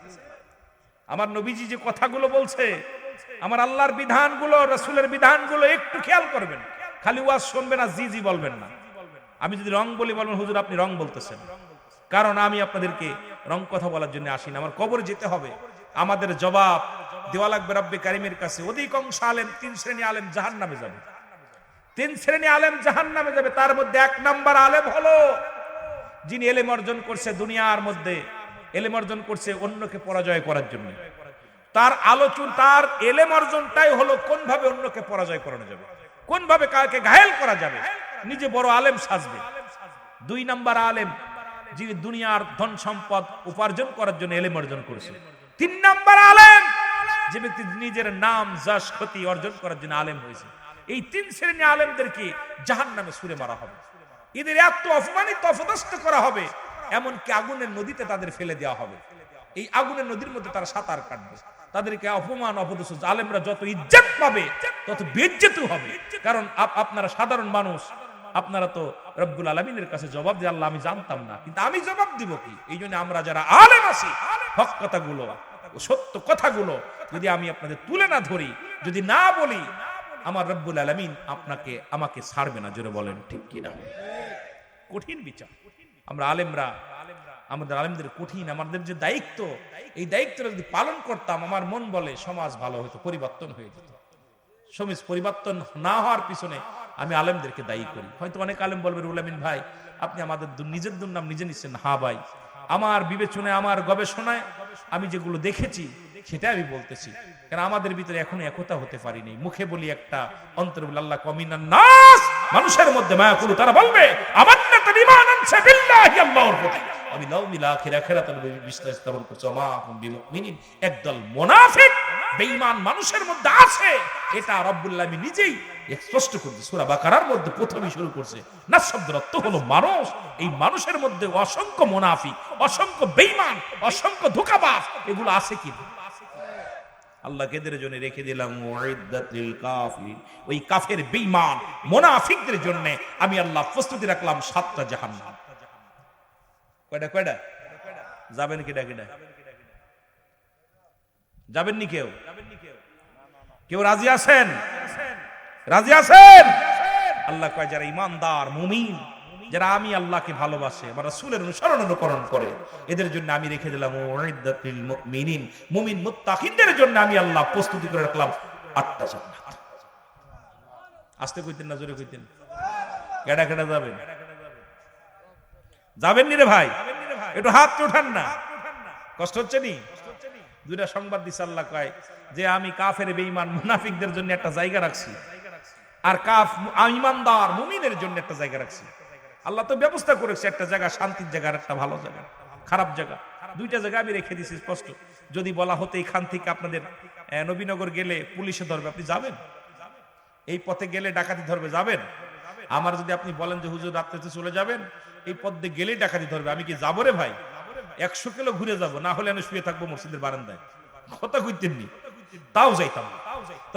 আমার নবীজি যে কথাগুলো বলছে, আমার আল্লাহর বিধানগুলো, রাসূলের বিধানগুলো একটু খেয়াল করবেন। খালি ওয়াজ শুনবেন আর জি জি বলবেন না। আমি যদি রং বলি, বলবেন হুজুর আপনি রং বলতেছেন। কারণ আমি আপনাদেরকে রং কথা বলার জন্য আসিনি। আমার কবরে যেতে হবে, আমাদের জবাব দেওয়া লাগবে রব্বে কারিমের কাছে। অধিকাংশ আলেম, 3 শ্রেণী আলেম জাহান্নামে যাবে। 3 শ্রেণী আলেম জাহান্নামে যাবে। তার মধ্যে 1 নাম্বার আলেম হলো যিনি ইলম অর্জন করছে দুনিয়ার মধ্যে এলেম অর্জন করছে অন্যকে পরাজয় করার জন্য। তার আলোচনা, তার এলেম অর্জনটাই হলো কোন ভাবে অন্যকে পরাজয় করানো যাবে, কোন ভাবে কাকে ঘায়েল করা যাবে, নিজে বড় আলেম সাজবে। 2 নাম্বার আলেম যিনি দুনিয়ার ধন সম্পদ উপার্জন করার জন্য এলেম অর্জন করেছে। 3 নাম্বার আলেম যে ব্যক্তি নিজের নাম যশ খ্যাতি অর্জন করার জন্য আলেম হয়েছে। এই 3 শ্রেণী আলেমদেরকে জাহান্নামে ছুঁড়ে মারা হবে, এদের এত অপমানিত অপদস্থ করা হবে, এমনকি আগুনের নদীতে তাদের ফেলে দেওয়া হবে। এই আগুনের নদীর মধ্যে তারা সাঁতার কাটবে, তাদেরকে অপমান অপদস্থ। আলেমরা যত ইজ্জত পাবে তত বেইজ্জত হবে, কারণ আপনারা সাধারণ মানুষ, আপনারা তো রব্বুল আলামিনের কাছে জবাব দিয়ে আল্লাহ আমি জানতাম না, কিন্তু আমি জবাব দিব কি? এই জন্য আমরা যারা আলেম আছি, হক কথাগুলো, সত্য কথাগুলো যদি আমি আপনাদের তুলে না ধরি, যদি না বলি, আমার রব্বুল আলামিন আপনাকে আমাকে ছাড়বে না। জোরে বলেন ঠিক কিনা? কঠিন বিচার। আমরা আলেমরা, আমাদের আলেমদের কঠিন, আমাদের যে দায়িত্ব, এই দায়িত্বটা যদি পালন করতাম, আমার মন বলে সমাজ ভালো হতো, পরিবর্তন হয়ে যেত। সমাজ পরিবর্তন না হওয়ার পিছনে আমি আলেমদেরকে দায়ী করি। হয়তো অনেক আলেম বলবে রুহুল আমিন ভাই আপনি আমাদের নিজের দুর্নাম নিজে নিচ্ছেন। হ্যাঁ ভাই, আমার বিবেচনায়, আমার গবেষণায় আমি যেগুলো দেখেছি সেটা আমি বলতেছি, কারণ আমাদের ভিতরে এখনো একতা হতে পারিনি। মুখে বলি একটা, অন্তরে বলি আল্লাহ কমিনান নাস, মানুষের মধ্যে মায়া করু, তারা বলবে আমান্নাতুল ঈমান আনসা বিল্লাহি, আল্লাহর প্রতি আমি লাউমিল আখিরাতাল বিশ্বাস স্থাপন করছি। ওয়া মা হুম বিমুমিনিন, একদল মুনাফিক বেঈমান মানুষের মধ্যে আছে, এটা রব্বুল আলামিন নিজেই স্পষ্ট করছে। সূরা বাকারার মধ্যে প্রথমেই শুরু করছে, নাস শব্দের অর্থ হলো মানুষ। এই মানুষের মধ্যে অসংখ্য মুনাফিক, অসংখ্য বেঈমান, অসংখ্য ধোঁকাবাজ, এগুলো আছে কি? আল্লাহ কেদের জন্য রেখে দিলাম মুইদ্দাতিল কাফির, ওই কাফের বেঈমান মুনাফিকদের জন্য আমি আল্লাহ প্রস্তুতি রাখলাম 7টা জাহান্নাম। কয়টা? যাবেন কিডা? যাবেন নি কেউ? কেউ রাজি আছেন? রাজি আছেন? আল্লাহ কয় যারা ইমানদার মুমিন, যারা আমি আল্লাহকে ভালোবাসে বা রাসূলের অনুসরণ অনুকরণ করে, এদের জন্য আমি রেখে দিলাম মুইদ্দাতিল মুমিনিন, মুমিন মুত্তাকিনদের জন্য আমি আল্লাহ প্রস্তুতি করে রাখলাম 8টা জান্নাত। আস্তে কইতেন না জোরে কইতেন? কেডা যাবেন? যাবেন নি রে ভাই? একটু হাত উঠান না, কষ্ট হচ্ছে নি? 2টা সংবাদ দিছে আল্লাহ কয় যে আমি কাফের বেঈমান মুনাফিকদের জন্য একটা জায়গা রাখছি, আর ইমানদার মুমিনের জন্য একটা জায়গা রাখছি। আল্লাহ তো ব্যবস্থা করেছে একটা জায়গা, শান্তির জায়গা আর একটা ভালো জায়গা, খারাপ জায়গা। 2টা জায়গা আমি রেখে দিছি স্পষ্ট। যদি বলা হতো এখান থেকে আপনাদের নবীনগর গেলে পুলিশে ধরবে, আপনি যাবেন? এই পথে গেলে ডাকাতি ধরবে, যাবেন? আমার যদি আপনি বলেন যে হুজুর রাত্রিতে চলে যাবেন, এই পথ দিয়ে গেলেই ডাকাতি ধরবে, আমি কি যাবো রে ভাই? 100 কিলো ঘুরে যাবো, না হলে আমি শুয়ে থাকবো মসজিদের বারান্দায়, কথা কইতেননি, তাও যাইতাম।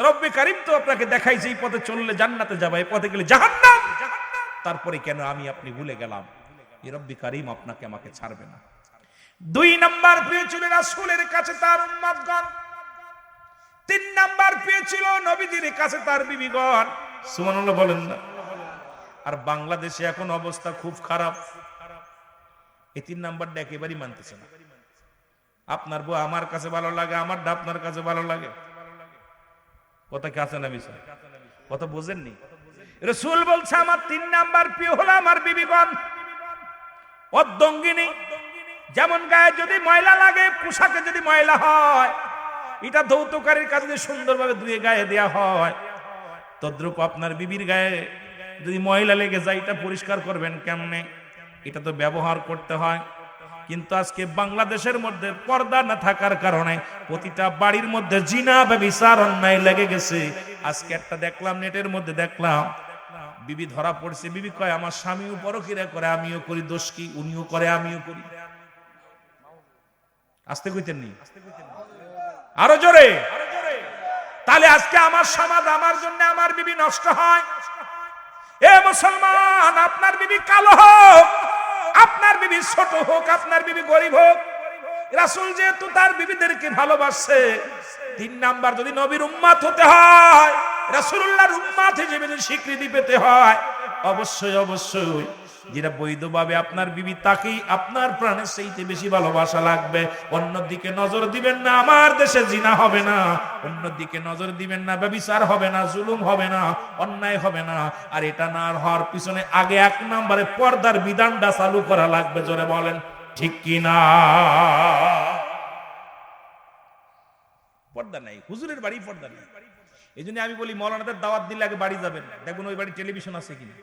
রব্বে কারীম তো আপনাকে দেখাইছে এই পথে চললে জান্নাতে যাবে, এই পথে গেলে জাহান্নাম, তারপরে কেন আমি আপনি ভুলে গেলাম? এই রব্বে কারীম আপনাকে আমাকে ছাড়বে না। 2 নাম্বার পেয়েছিল রাসূলের কাছে তার উম্মতগণ, 3 নাম্বার পেয়েছিল নবীজির কাছে তার বিবিগণ। সুবহানাল্লাহ বলেন না? আর বাংলাদেশে এখন অবস্থা খুব খারাপ, এই 3 নাম্বারটা একেবারেই মানতেছে না। আপনার বউ আমার কাছে ভালো লাগে, আমারটা আপনার কাছে ভালো লাগে, কথা কি আছে না? বিষয় কথা বোঝেননি? রাসূল বলছে আমার 3 নাম্বার প্রিয় হলো আমার বিবিগণ। অর্ধঙ্গিনী, যেমন গায়ে যদি ময়লা লাগে, পোশাকে যদি ময়লা হয়, এটা ধৌতকারীর কাছে যদি সুন্দরভাবে ধুয়ে গায়ে দেয়া হয়, তদ্রূপ আপনার বিবির গায়ে যদি ময়লা লেগে যায়, এটা পরিষ্কার করবেন কেমনে? এটা তো ব্যবহার করতে হয়। কিন্তু আজকে বাংলাদেশের মধ্যে পর্দা না থাকার কারণে প্রতিটা বাড়ির মধ্যে জিনা ব্যভিচার অন্যায় লেগে গেছে। আজকে একটা দেখলাম, নেটের মধ্যে দেখলাম, বিবি ধরা পড়ছে। বিবি কয় আমার স্বামীও পরকিয়া করে, আমিও করি, দোষ কি? উনিও করে আমিও করি। আস্তে কইতেন নি? আরো জোরে। তাহলে আজকে আমার সমাজ, আমার জন্য আমার বিবি নষ্ট হয়। এ মুসলমান, আপনার বিবি কালো হোক, আপনার বিবি ছোট হোক, আপনার বিবি গরিব হোক, রাসূল যেহেতু তার বিবিদেরকে ভালোবাসে, 3 নাম্বার যদি নবীর উম্মত হতে হয়, রাসূলুল্লাহর উম্মত হিসেবে যদি স্বীকৃতি পেতে হয়, অবশ্যই যেটা বৈধভাবে আপনার বিবি, তাকেই আপনার প্রাণের চাইতে বেশি ভালোবাসা লাগবে। অন্যদিকে নজর দিবেন না, আমার দেশে জিনা হবে না। অন্যদিকে নজর দিবেন না, ব্যভিচার হবে না, জুলুম হবে না, অন্যায় হবে না। আর এটা না হওয়ার পিছনে আগে 1 নম্বরে পর্দার বিধানটা চালু করা লাগবে। জোরে বলেন। ঠিক কিনা? পর্দা নাই, হুজুরের বাড়ি পর্দা নাই। এই জন্য আমি বলি মৌলানাদের দাওয়াত দিলে আগে বাড়ি যাবেন, দেখুন ওই বাড়ি টেলিভিশন আছে কিনা,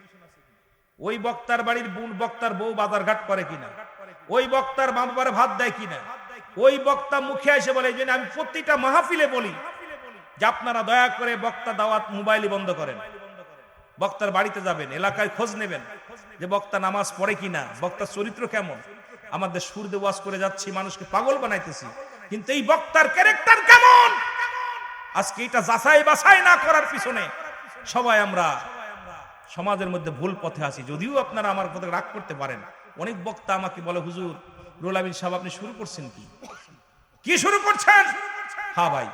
ওই বক্তার বাড়ির বক্তার বউ বাজার ঘাট করে কিনা, ওই বক্তার মা বাবার ভাত দেয় কিনা, ওই বক্তা মুখে এসে বলে। এই জন্য আমি প্রতিটা মাহফিলে বলি যে আপনারা দয়া করে বক্তা দাওয়াত মোবাইলই বন্ধ করেন, বক্তার বাড়িতে যাবেন, এলাকায় খোঁজ নেবেন যে বক্তা নামাজ পড়ে কিনা, বক্তার চরিত্র কেমন। আমাদের সুরদে ওয়াজ করে যাচ্ছি, মানুষকে পাগল বানাইতেছি, কিন্তু এই বক্তার ক্যারেক্টার কেমন, আজকে এটা যাচাই বাছাই না করার পিছনে সবাই আমরা সমাজের মধ্যে ভুল পথে আছি। যদিও আপনারা আমার কথা রাগ করতে পারেন, অনেক বক্তা আমাকে বলে হুজুর রুহুল আমিন সাহেব আপনি শুরু করছেন কি শুরু করছেন? হ্যাঁ ভাই,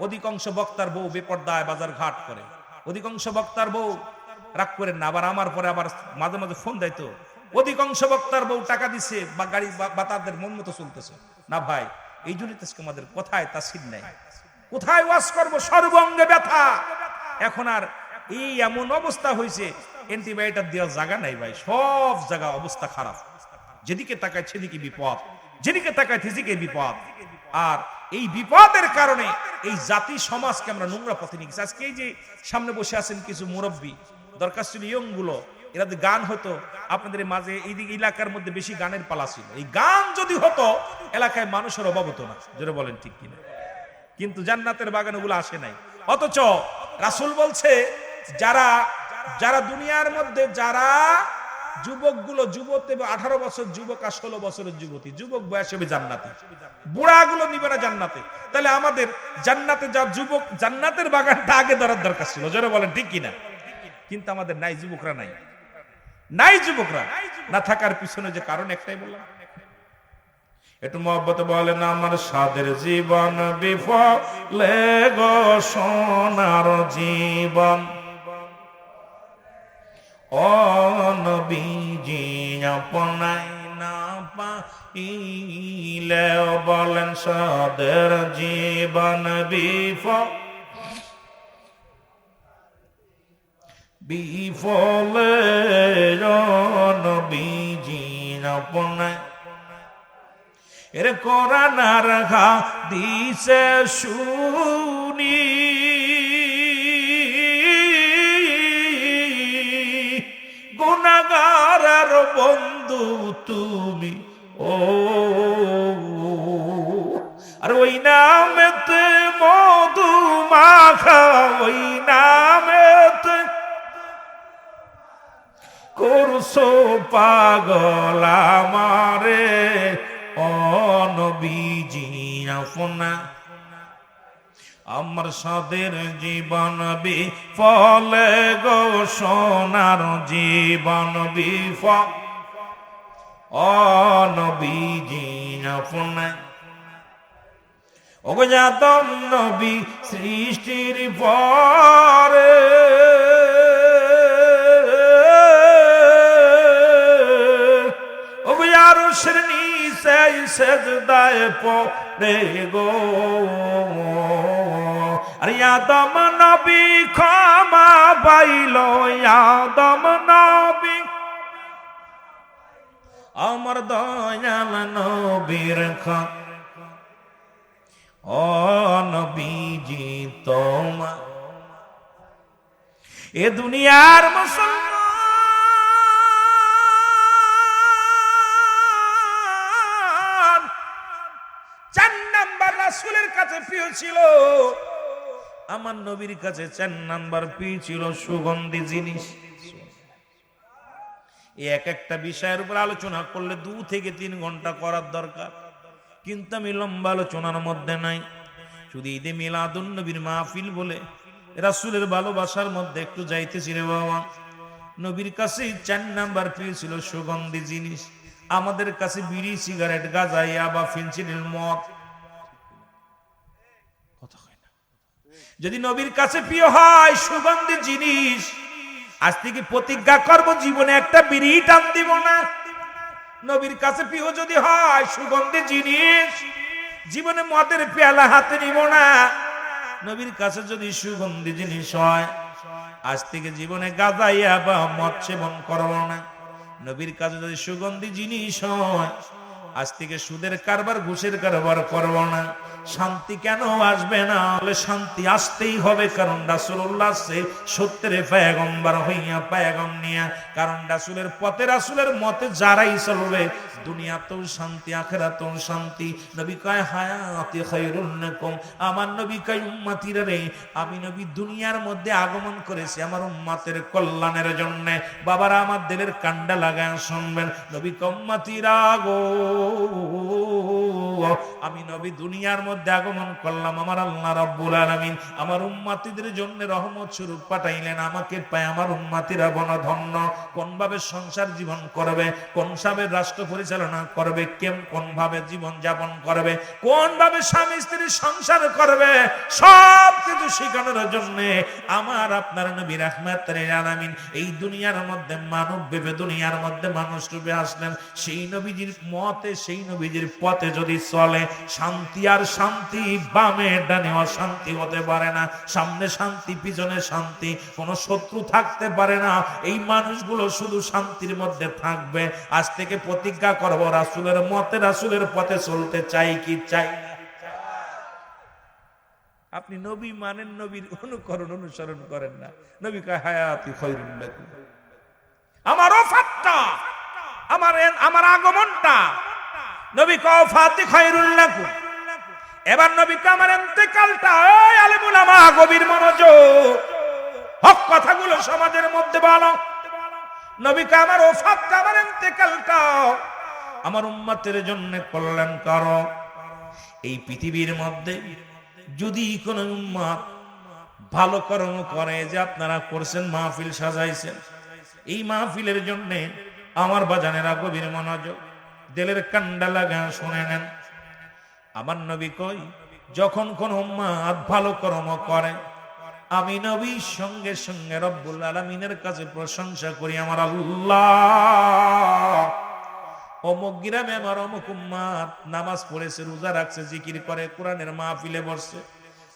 অধিকাংশ বক্তার বউ বেপর্দায় বাজার ঘাট করে, অধিকাংশ বক্তার বউ, রাগ করেন না, আবার আমার পরে আবার মাঝে মাঝে ফোন দেয়, তো অধিকাংশ বক্তার বউ টাকা দিচ্ছে বা গাড়ি বা তাদের মন মতো চলতেছে না ভাই। এই জন্য আমাদের কোথায় তাসির নাই, কোথায় ওয়াজ করবো, সর্বঙ্গে ব্যথা। এখন আর এই এমন অবস্থা হয়েছে, অ্যান্টিবায়োটিক দেওয়ার জায়গা নাই ভাই, সব জায়গা অবস্থা খারাপ, যেদিকে তাকায় সেদিকে বিপদ, যেদিকে তাকায় সেদিকে বিপদ। আর এই বিপদের কারণে এই জাতি সমাজকে আমরা নোংরা পথে নিয়ে গেছি। আজকে এই যে সামনে বসে আছেন কিছু মুরব্বী, দরকার ছিল ইয়ং গুলো, এরা যদি গান হতো আপনাদের মাঝে, এই এলাকার মধ্যে বেশি গানের পালা ছিল, এই গান যদি হতো এলাকায় মানুষের অভাব হতো না, যেটা বলেন ঠিক কিনা? কিন্তু জান্নাতের বাগানে ওগুলো আসে নাই। অথচ রাসূল বলছে যারা যারা দুনিয়ার মধ্যে যারা যুবকগুলো, যুবতী 18 বছর যুবক আর 16 বছরের যুবতী, যুবক বয়স হবে জান্নাতে, বুড়াগুলো নিবে না জান্নাতে। তাহলে আমাদের জান্নাতে যা যুবক, জান্নাতের বাগানটা আগে ধরার দরকার ছিল, যারা বলেন ঠিক কিনা? কিন্তু আমাদের নাই, যুবকরা নাই, নাই যুবকরা না থাকার পিছনে যে কারণ একটাই বললাম। একটু মহব্বতে বলেন, আমার সাদের জীবন বিফলে গো সোনার জীবন, ও নবীজি আপনাই না পাইলে, বলেন সাদের জীবন বিফলে নবীজি আপনাই। এর কোরআন আর হাদিসে শুনি গুনাহগার আর বন্ধু তুমি, ও আর ওই নামেতে মধু মাখা, ওই নামেতে করছো পাগল আমারে, ও নবীজি আপনা আমার সাদের জীবন বিফলে গো সোনার জীবন বিফল, ও নবীজি আপনা। ওগো আদম নবী সৃষ্টির পরে ওগো আরশের নিচে সেজদায় পড়ে গো, আর আদম নবী ক্ষমা পাইল, আদম নবী আমার দয়াল নবীর ও নবীজি তোমার এ দুনিয়ার মুসলমান 4 নাম্বার রাসূলের কাছে প্রিয় ছিল, আমার নবীর কাছে 4 নাম্বার প্রিয় ছিল সুগন্ধি জিনিস। এক একটা বিষয়ের উপর আলোচনা করলে 2 থেকে 3 ঘন্টা করার দরকার, কিন্তু আমি লম্বা আলোচনার মধ্যে নাই। শুধু ঈদে মিলাদুন নবীর মাহফিল বলে রাসূলের ভালোবাসার মধ্যে একটু যাইতেছি রে বাবা। নবীর কাছে 4 নাম্বার প্রিয় ছিল সুগন্ধি জিনিস। আমাদের কাছে বিড়ি, সিগারেট, গাঁজা, ইয়াবা, ফেনসিডিল, মদ। কথা হয় না। যদি নবীর কাছে প্রিয় হয় সুগন্ধি জিনিস, আজ থেকে প্রতিজ্ঞা করব জীবনে একটা বিড়ি টান দিব না। নবীর কাছে প্রিয় যদি হয় সুগন্ধি জিনিস, জীবনে মদের পেয়ালা হাতে নিব না। নবীর কাছে যদি সুগন্ধি জিনিস হয়, আজ থেকে জীবনে গাঁজা, ইয়াবা, মদ সেবন করব না। নবীর কাছে যদি সুগন্ধি জিনিস হয়, আজ থেকে সুদের কারবার ঘুষের কারবার করব না। শান্তি কেন আসবে না? বলে শান্তি আসতেই হবে, কারণ রাসূলুল্লাহ সত্যের পয়গম্বর হইয়া পয়গম নিয়া, কারণ রাসূলের পথে রাসূলের মতে যারাই চলবে দুনিয়াতেও শান্তি আখিরাতেও শান্তি। নবী কয় হায়াতি খায়রুন লাকুম, আমার নবী কয় উম্মতিরা রে, আমি নবী দুনিয়ার মধ্যে আগমন করেছি আমার উম্মতের কল্যাণের জন্য। বাবারা আমার দিলের কান্ডা লাগায় শুনবেন, নবী কয় উম্মতিরা গো, আমি নবী দুনিয়ার মধ্যে আগমন করলাম আমার আল্লাহ রাব্বুল আলামিন আমার উম্মতিদের জন্য রহমত স্বরূপ পাঠাইলেন। আমাকে পায় আমার উম্মতিরা বনধন্য। কোন ভাবে সংসার জীবন করবে, কোন ভাবে রাষ্ট্র পরিচালনা করবে, কোন ভাবে জীবন যাপন করবে, কোন ভাবে স্বামী স্ত্রী সংসার করবে, সব কিছু শেখানোর জন্য আমার আপনার নবী রাহমাতুল আলামিন এই দুনিয়ার মধ্যে মানব ভেবে দুনিয়ার মধ্যে মানুষ রূপে আসলেন। সেই নবীজির মতে সেই নবীজির পথে যদি চলে, শান্তি আর শান্তি, বামে ডানে অশান্তি হতে পারে না, সামনে শান্তি পিছনে শান্তি, কোনো শত্রু থাকতে পারে না। এই মানুষগুলো শুধু শান্তির মধ্যে থাকবে। আজ থেকে প্রতিজ্ঞা করব রাসূলের মতে রাসূলের পথে চলতে চাই কি চাই না? আপনি নবী মানেন, নবীর অনুকরণ অনুসরণ করেন না। নবী কয় হায়াতি খায়রুন লাকুম, আমার ওফাতটা আমার আগমনটা, নবী কয় ওফাতি খায়রুন লাকুম। এবার নবী কয় আমার ইন্তেকালটা, এই আলেম উলামা গভীর মনোযোগ, হক কথাগুলো সমাজের মধ্যে বলো। নবী কয় আমার ওফাতটা আমার ইন্তেকালটা আমার উম্মতের জন্য কল্যাণ করো। এই পৃথিবীর মধ্যে যদি কোন উম্মত ভালো কর্ম করে, যে আপনারা করছেন মাহফিল সাজাইছেন, এই মাহফিলের জন্য আমার বাজানেরা গভীর মনোযোগ, দিলের কান্ডা লাগা শুনে নেন। আমার নবী কই যখন কোন উম্মত ভালো কর্ম করে, আমি নবী সঙ্গে সঙ্গে রব্বুল আলামিনের কাছে প্রশংসা করি, আমার আল্লাহ অমুক গ্রামে আমার অমুক উম্মত নামাজ পড়েছে, রোজা রাখছে, জিকির করে, কোরআনের মাহফিলে বসছে,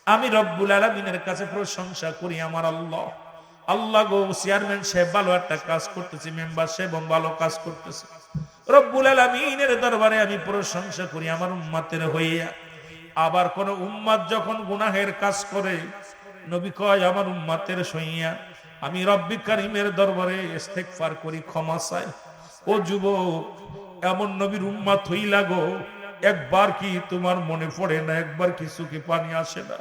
আমি রব্বুল আলামিনের কাছে প্রশংসা করি, আমার আল্লাহ। আল্লাহ গো, চেয়ারম্যান সাহেব ভালো একটা কাজ করতেছে, মেম্বার সাহেব ভালো কাজ করতেছে, রব্বুল আলামিনের দরবারে আমি প্রশংসা করি আমার উম্মতের হইয়া। আবার কোন উম্মত যখন গুনাহের কাজ করে, নবী কয় আমার উম্মতের সইয়া আমি রব্বি কারীমের দরবারে ইস্তেগফার করি, ক্ষমা চাই। ও যুবক, এমন নবীর উম্মত হইলা গো, একবার কি তোমার মনে পড়ে না, একবার কি চোখে পানি আসে না?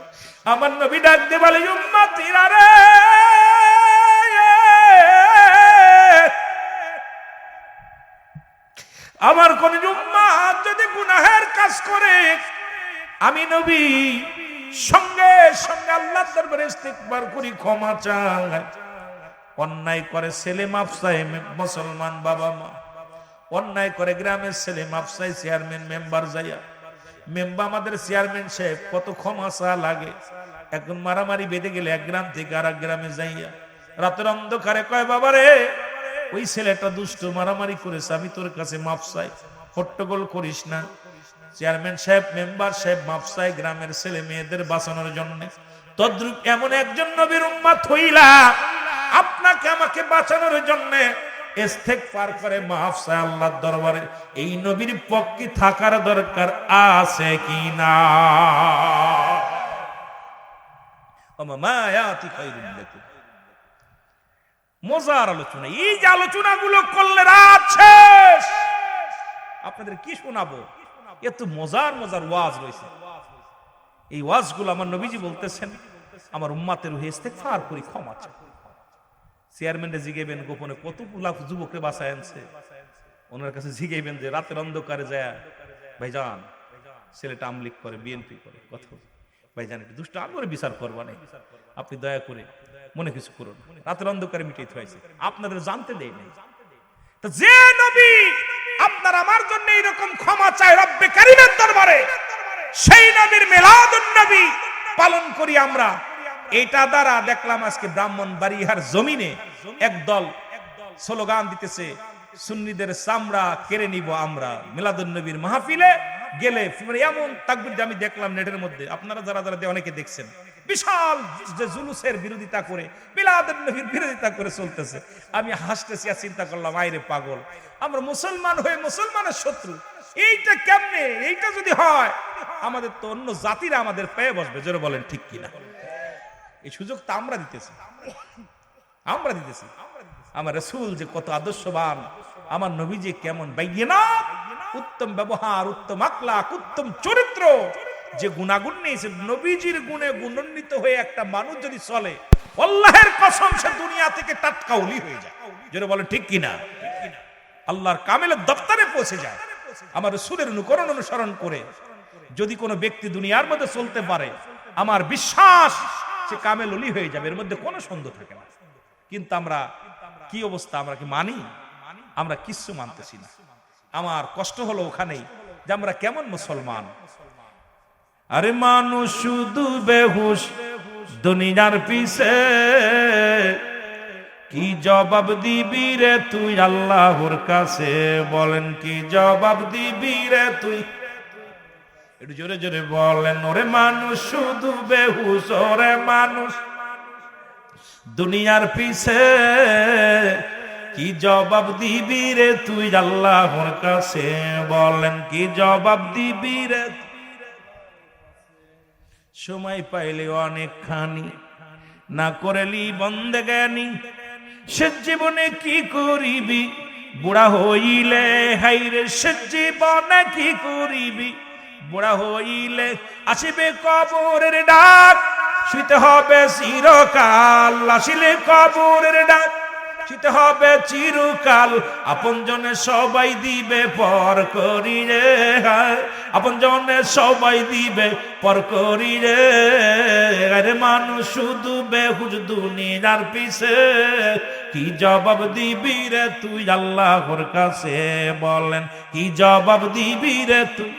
আমার নবী ডাক দিয়ে বলে উম্মতিরা রে, আমার কোন উম্মত যদি গুনাহের কাজ করে, আমি নবী সঙ্গে সঙ্গে আল্লাহর দরবারে ইস্তেগফার করি, ক্ষমা চাই। অন্যায় করে ছেলে মাফ চায়, মুসলমান বাবা মা অন্যায় করে গ্রামের ছেলে মাফ চায়, চেয়ারম্যান মেম্বার যাইয়া, মেম্বার আমাদের চেয়ারম্যান সাহেব কত ক্ষমা চা লাগে। এখন মারামারি বেঁধে গেলে এক গ্রাম থেকে আর এক গ্রামে যাইয়া রাতের অন্ধকারে কয় বাবা রে, ওই ছেলেটা দুষ্ট মারামারি করেছে, আমি তোর কাছে মাফ চাই, হট্টগোল করিস না। চেয়ারম্যান সাহেব মেম্বার সাহেব মাফ চাই গ্রামের ছেলে মেয়েদের বাঁচানোর জন্য। তদ্রূপ এমন একজন নবীর উম্মত হইলা, আপনাকে আমাকে বাঁচানোর জন্য ইস্তেগফার করে, মাফ চায় আল্লাহর দরবারে। এই নবীর পক্ষে থাকার দরকার আছে কি না? মজার আলোচনা, এই যে আলোচনাগুলো করলে রাত শেষ। আপনাদের কি শোনাবো, এত মজার মজার ওয়াজ রয়েছে। এই ওয়াজগুলো আমার নবীজি বলতেছেন আমার উম্মতের হয়ে ইস্তেগফার করি, ক্ষমা চাই। চেয়ারম্যানরে জিগাইবেন গোপনে কতগুলা যুবককে বাঁচায় আনছে, ওনার কাছে জিগাইবেন যে রাতের অন্ধকারে যায়, ভাইজান ছেলেটা আমলিক করে, বিএনপি করে, কথা ভাইজান একটু দুষ্ট আলোরে বিচার করবা না, আপনি দয়া করে মনে কিছু করুন, রাতের অন্ধকারে মিটাইতে হয়েছে, আপনাদের জানতে দেয় নাই। তো যে নবী আপনার আমার জন্য এইরকম ক্ষমা চায় রব্বে কারীমের দরবারে, সেই নবীর মিলাদুন নবী পালন করি আমরা। এটা দ্বারা দেখলাম আজকে ব্রাহ্মণবাড়িয়ার জমিনে একদল স্লোগান দিতেছে, সুন্নিদের চামড়া কেড়ে নিব আমরা। মিলাদুন নবীর মাহফিলে গেলে এমন তাকবীর আমি দেখলাম নেটের মধ্যে, আপনারা যারা যারা অনেকে দেখছেন, বিশাল যে জুলুসের বিরোধিতা করে, মিলাদুন নবীর বিরোধিতা করে চলতেছে। আমি হাসতেছি আর চিন্তা করলাম, আইরে পাগল, আমরা মুসলমান হয়ে মুসলমানের শত্রু, এইটা কেমনে? এইটা যদি হয় আমাদের তো অন্য জাতিরা আমাদের পেয়ে বসবে। জোরে বলেন ঠিক কিনা? এই সুযোগ তো আমরা দিতেছি, আমরা দিতেছি। আমার রাসূল যে কত আদর্শবান, আমার নবী যে কেমন বাইয়িনাত, উত্তম ব্যবহার, উত্তম আখলাক, উত্তম চরিত্র, যে গুণাগুণ নিয়েছে, নবীজির গুণে গুণান্বিত হয়ে একটা মানুষ যদি চলে, আল্লাহর কসম সে দুনিয়া থেকে টাটকা ওলি হয়ে যায়। জোরে বলেন ঠিক কিনা? আল্লাহর কামেলের দপ্তরে পৌঁছে যায়। আমার রাসূলের অনুকরণ অনুসরণ করে যদি কোনো ব্যক্তি দুনিয়ার মধ্যে চলতে পারে, আমার বিশ্বাস সে কামেল ওলি হয়ে যাবে, এর মধ্যে কোনো সন্দেহ থাকে না। কিন্তু আমরা কি অবস্থা? আমরা কি মানি? আমরা কিচ্ছু মানতেছি না। আমার কষ্ট হলো ওখানেই যে আমরা কেমন মুসলমান। আরে মানুষ শুধু বেহুশ দুনিয়ার পিছে, কি জবাব দিবি রে তুই আল্লাহর কাছে? বলেন কি জবাব দিবি রে তুই? একটু জোরে জোরে বলেন। ওরে মানুষ শুধু বেহুশ, ওরে মানুষ দুনিয়ার পিছে, কি জবাব দিবি রে তুই আল্লাহর কাছে? বলেন কি জবাব দিবি রে? সময় পাইলে অনেকখানি, না করলি বন্দেগানি, সে জীবনে কি করিবি বুড়া হইলে? হাইরে সে জীবনে কি করিবি বুড়া হইলে? আসিবে কবরের ডাক, শুইতে হবে চিরকাল। আসিলে কবরের ডাক, শুইতে হবে চিরকাল। আপন জনে সবাই দিবে পর করি রে, আপন জনে সবাই দিবে পর করি রে। আরে মানুষ শুধু বেহুশ দুনিয়ার পিছে, কি জবাব দিবি রে তুই আল্লাহর কাছে? বলেন কি জবাব দিবি রে তুই?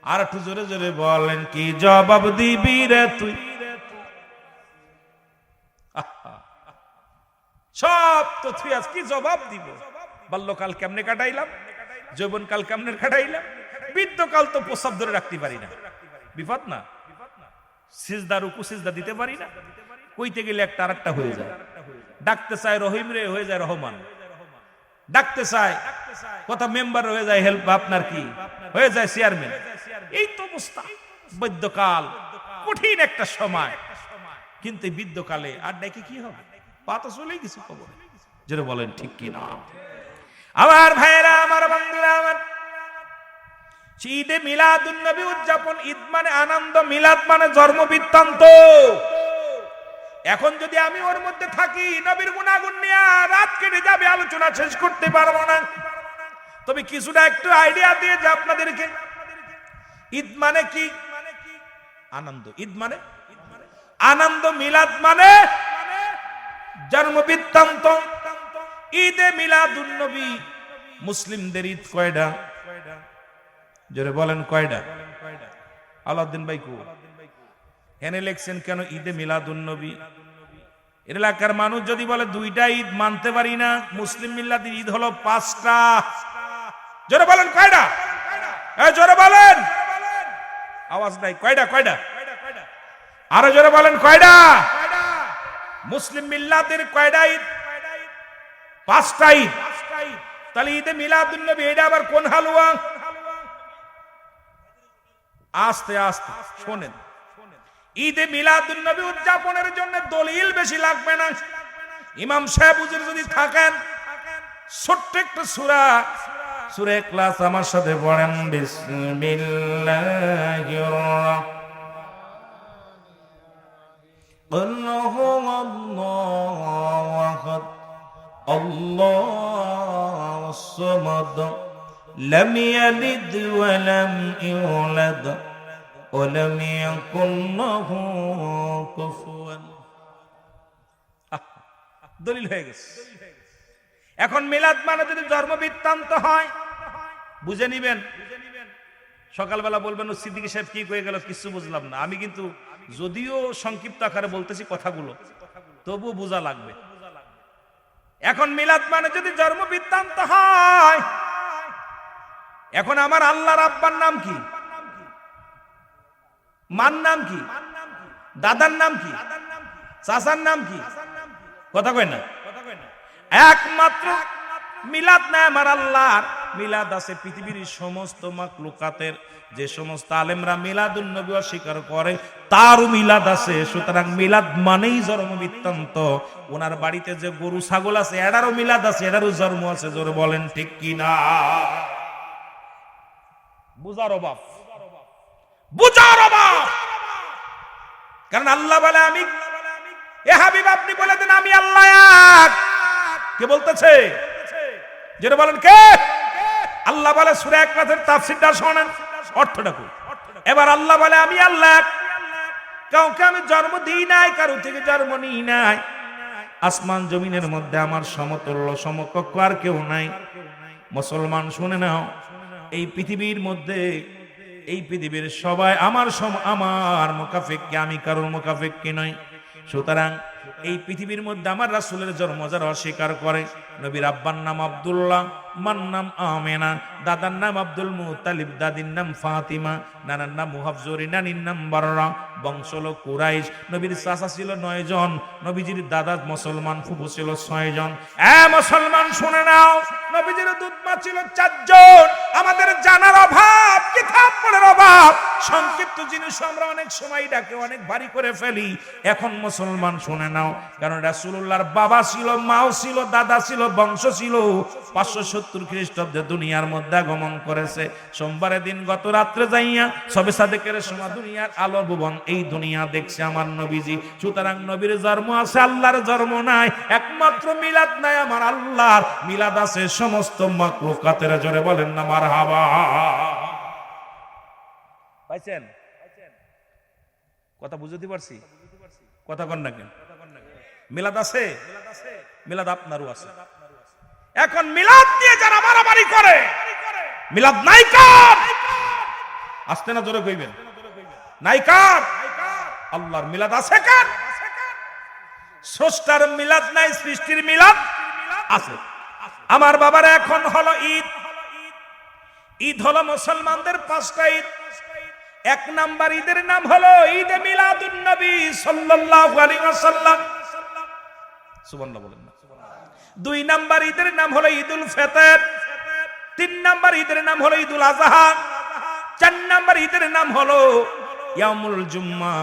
আর একটু জোরে জোরে বলেন, কি জবাব দিবি রে তুই? সব তো তুই আজ কি জবাব দিব? বাল্যকাল কেমনে কাটাইলাম, যৌবনকাল কেমনে কাটাইলাম, বৃদ্ধকাল তো প্রসাব ধরে রাখতে পারি না, বিপদ না? সিজদা রুকু সিজদা দিতে পারি না, কইতে গেলে একটা আরেকটা হয়ে যায়। ডাকতে চায় রহিম রে, হয়ে যায় রহমান। ডাকতে চায় কথা মেম্বার, হয়ে যায় হেল্প, আপনার কি হয়ে যায় চেয়ারম্যান। এই তো অবস্থা। বৃদ্ধকাল কঠিন একটা সময়, কিন্তু এই বৃদ্ধকালে আর ডেকে কি হবে? পা তো চলেই গেছে কবরে। যেটা বলেন ঠিক কি না? আমার ভাইয়েরা, আমার বন্ধুরা, আমার ঈদে মিলাদুন নবী উদযাপন, ঈদ মানে আনন্দ, মিলাদ মানে জন্ম বৃত্তান্ত। এখন যদি আমি ওর মধ্যে থাকি, নবীর গুণাগুণ নিয়ে রাত কেটে যাবে, আলোচনা শেষ করতে পারবো না। তবে কিছুটা একটু আইডিয়া দিয়ে যে আপনাদেরকে, ঈদ মানে কি? আনন্দ। ঈদ মানে আনন্দ, মিলাদ মানে জন্ম বৃত্তান্ত। ঈদে মিলাদুন নবী মুসলিমদের ঈদ কয়টা? জোরে বলেন কয়টা? আলাউদ্দিন ভাই কো এনে লেখছেন কেন ঈদে মিলাদুন নবী? এলাকার মানুষ যদি বলে দুইটা ঈদ মানতে পারি না, মুসলিম মিল্লাতের ঈদ হলো 5টা। জোরে বলেন কয়টা? জোরে বলেন, আওয়াজ নাই। কয়টা? কয়টা? আরো জোরে বলেন কয়টা? মুসলিম মিল্লাতের কয়টা ঈদ? 5টা ঈদ। তাহলে ঈদে মিলাদুন নবী এটা আবার কোন হালুয়া? আস্তে আস্তে শোনেন, ঈদে মিলাদুন নবী উদযাপনের জন্য দলিল বেশি লাগবে না। ইমাম সাহেব হুজুর যদি থাকেন, ছোট্ট একটা সূরা, সূরা ইখলাস আমার সাথে পড়েন। বিসমিল্লাহির রাহমানির রাহিম। আল্লাহুস সামাদ, লাম ইয়ালিদ ওয়া লাম ইউলাদ ওয়া লাম ইয়াকুল লাহু কুফুয়ান। দলিল হয়ে গেছে। এখন মিলাদ মানে যদি জন্ম বৃত্তান্ত হয়, বুঝে নিবেন। সকালবেলা বলবেন ও সিদ্দিকী সাহেব কি কয়ে গেল, কিছু বুঝলাম না। আমি কিন্তু যদিও সংক্ষিপ্ত আকারে বলতেছি কথাগুলো, তবুও বোঝা লাগবে। এখন মিলাদ মানে যদি জন্ম বৃত্তান্ত হয়, এখন আমার আল্লাহর আব্বার নাম কি? মার নাম কি? দাদার নাম কি? চাচার নাম কি? কথা কয় না। একমাত্র মিলাদ নাই আমার আল্লাহর। মিলাদ আছে পৃথিবীর সমস্ত মাখলুকাতের। যে সমস্ত আলেমরা মিলাদুন নবী অস্বীকার করে তারও মিলাদ আছে। সুতরাং মিলাদ মানেই জন্ম বৃত্তান্ত। ওনার বাড়িতে যে গরু ছাগল আছে এটারও মিলাদ আছে, এটারও জন্ম আছে। জোরে বলেন ঠিক কিনা? বুঝার অভাব, বুঝার অভাব। কারণ আল্লাহ বলে আমি, এ হাবিব আপনি বলে দেন আমি আল্লাহ এক। কে বলতেছে? যেটা বলেন কে? আল্লাহ বলে সূরা ইখলাসের তাফসীরটা শোনেন, অর্থটা কি? এবার আল্লাহ বলে আমি আল্লাহ এক, কাউকে আমি জন্ম দিই নাই, কারো থেকে জন্ম নিই নাই। আসমান জমিনের মধ্যে আমার সমতুল্য সমকক্ষ আর কেউ নাই। মুসলমান শুনে নাও, এই পৃথিবীর মধ্যে, এই পৃথিবীর সবাই আমার মুকাফিক্কি, আমি কারোর মুকাফিক্কি নই। সুতরাং এই পৃথিবীর মধ্যে আমার রাসূলের জন্ম যারা অস্বীকার করে, নবীর আব্বার নাম আব্দুল্লাহ, মার নাম আমেনা, দাদার নাম আব্দুল মুত্তালিব, দাদির নাম ফাতিমা, নানার নাম মুহাফজরি, নানির নাম বাররা, বংশ হলো কুরাইশ। নবীর চাচা ছিল 9 জন, নবীজির দাদা মুসলমান, ফুফু ছিল 6 জন। মুসলমান শুনে নাও, নবীজির দুধমা ছিল 4 জন। আমাদের জানার অভাব, কিতাব পড়ার অভাব, সংক্ষিপ্ত জিনিস আমরা অনেক সময় ডাকে অনেক ভারী করে ফেলি। এখন মুসলমান শুনে নাও, কারণ রাসূলুল্লাহর বাবা ছিল, মাও ছিল, দাদা ছিল, বংশ ছিল। 570 খ্রিস্টাব্দে দুনিয়ার মধ্যে আগমন করেছে। সোমবারের দিন গত রাত্রে যাইয়া সবে সাদেকের সময় দুনিয়ার আলো ভুবন এই দুনিয়া দেখছে আমার নবীজি। সুতরাং নবীর জন্ম আছে, আল্লাহর জন্ম নাই। একমাত্র মিলাদ নাই আমার আল্লাহর, মিলাদ আছে সমস্ত মাখলুকাতের। জোরে বলেন না মারহাবা। পাইছেন কথা? বুঝতে পারছি কথা কন না কেন? মিলাদ আছে, মিলাদ আপনারও আছে। এখন মিলাদ নিয়ে যারা মারামারি করে, মিলাদ নাই কার? আসতে না জোরে কইবেন, নাই কার? আল্লাহর মিলাদ আছে কার? স্রষ্টার মিলাদ নাই, সৃষ্টির মিলাদ আছে। আমার বাবার এখন হলো ঈদ। ঈদ হলো মুসলমানদের 5টা ঈদ। 1 নাম্বার ঈদের নাম হলো ঈদে মিলাদুন নবী সাল্লাল্লাহু আলাইহি ওয়াসাল্লাম। সুবহানাল্লাহ বলেন না। 2 নাম্বার ঈদের নাম হলো ঈদুল ফিতর। 3 নাম্বার ঈদের নাম হলো ঈদুল আযহা। 4 নাম্বার ঈদের নাম হলো ইয়াউমুল জুম্মা।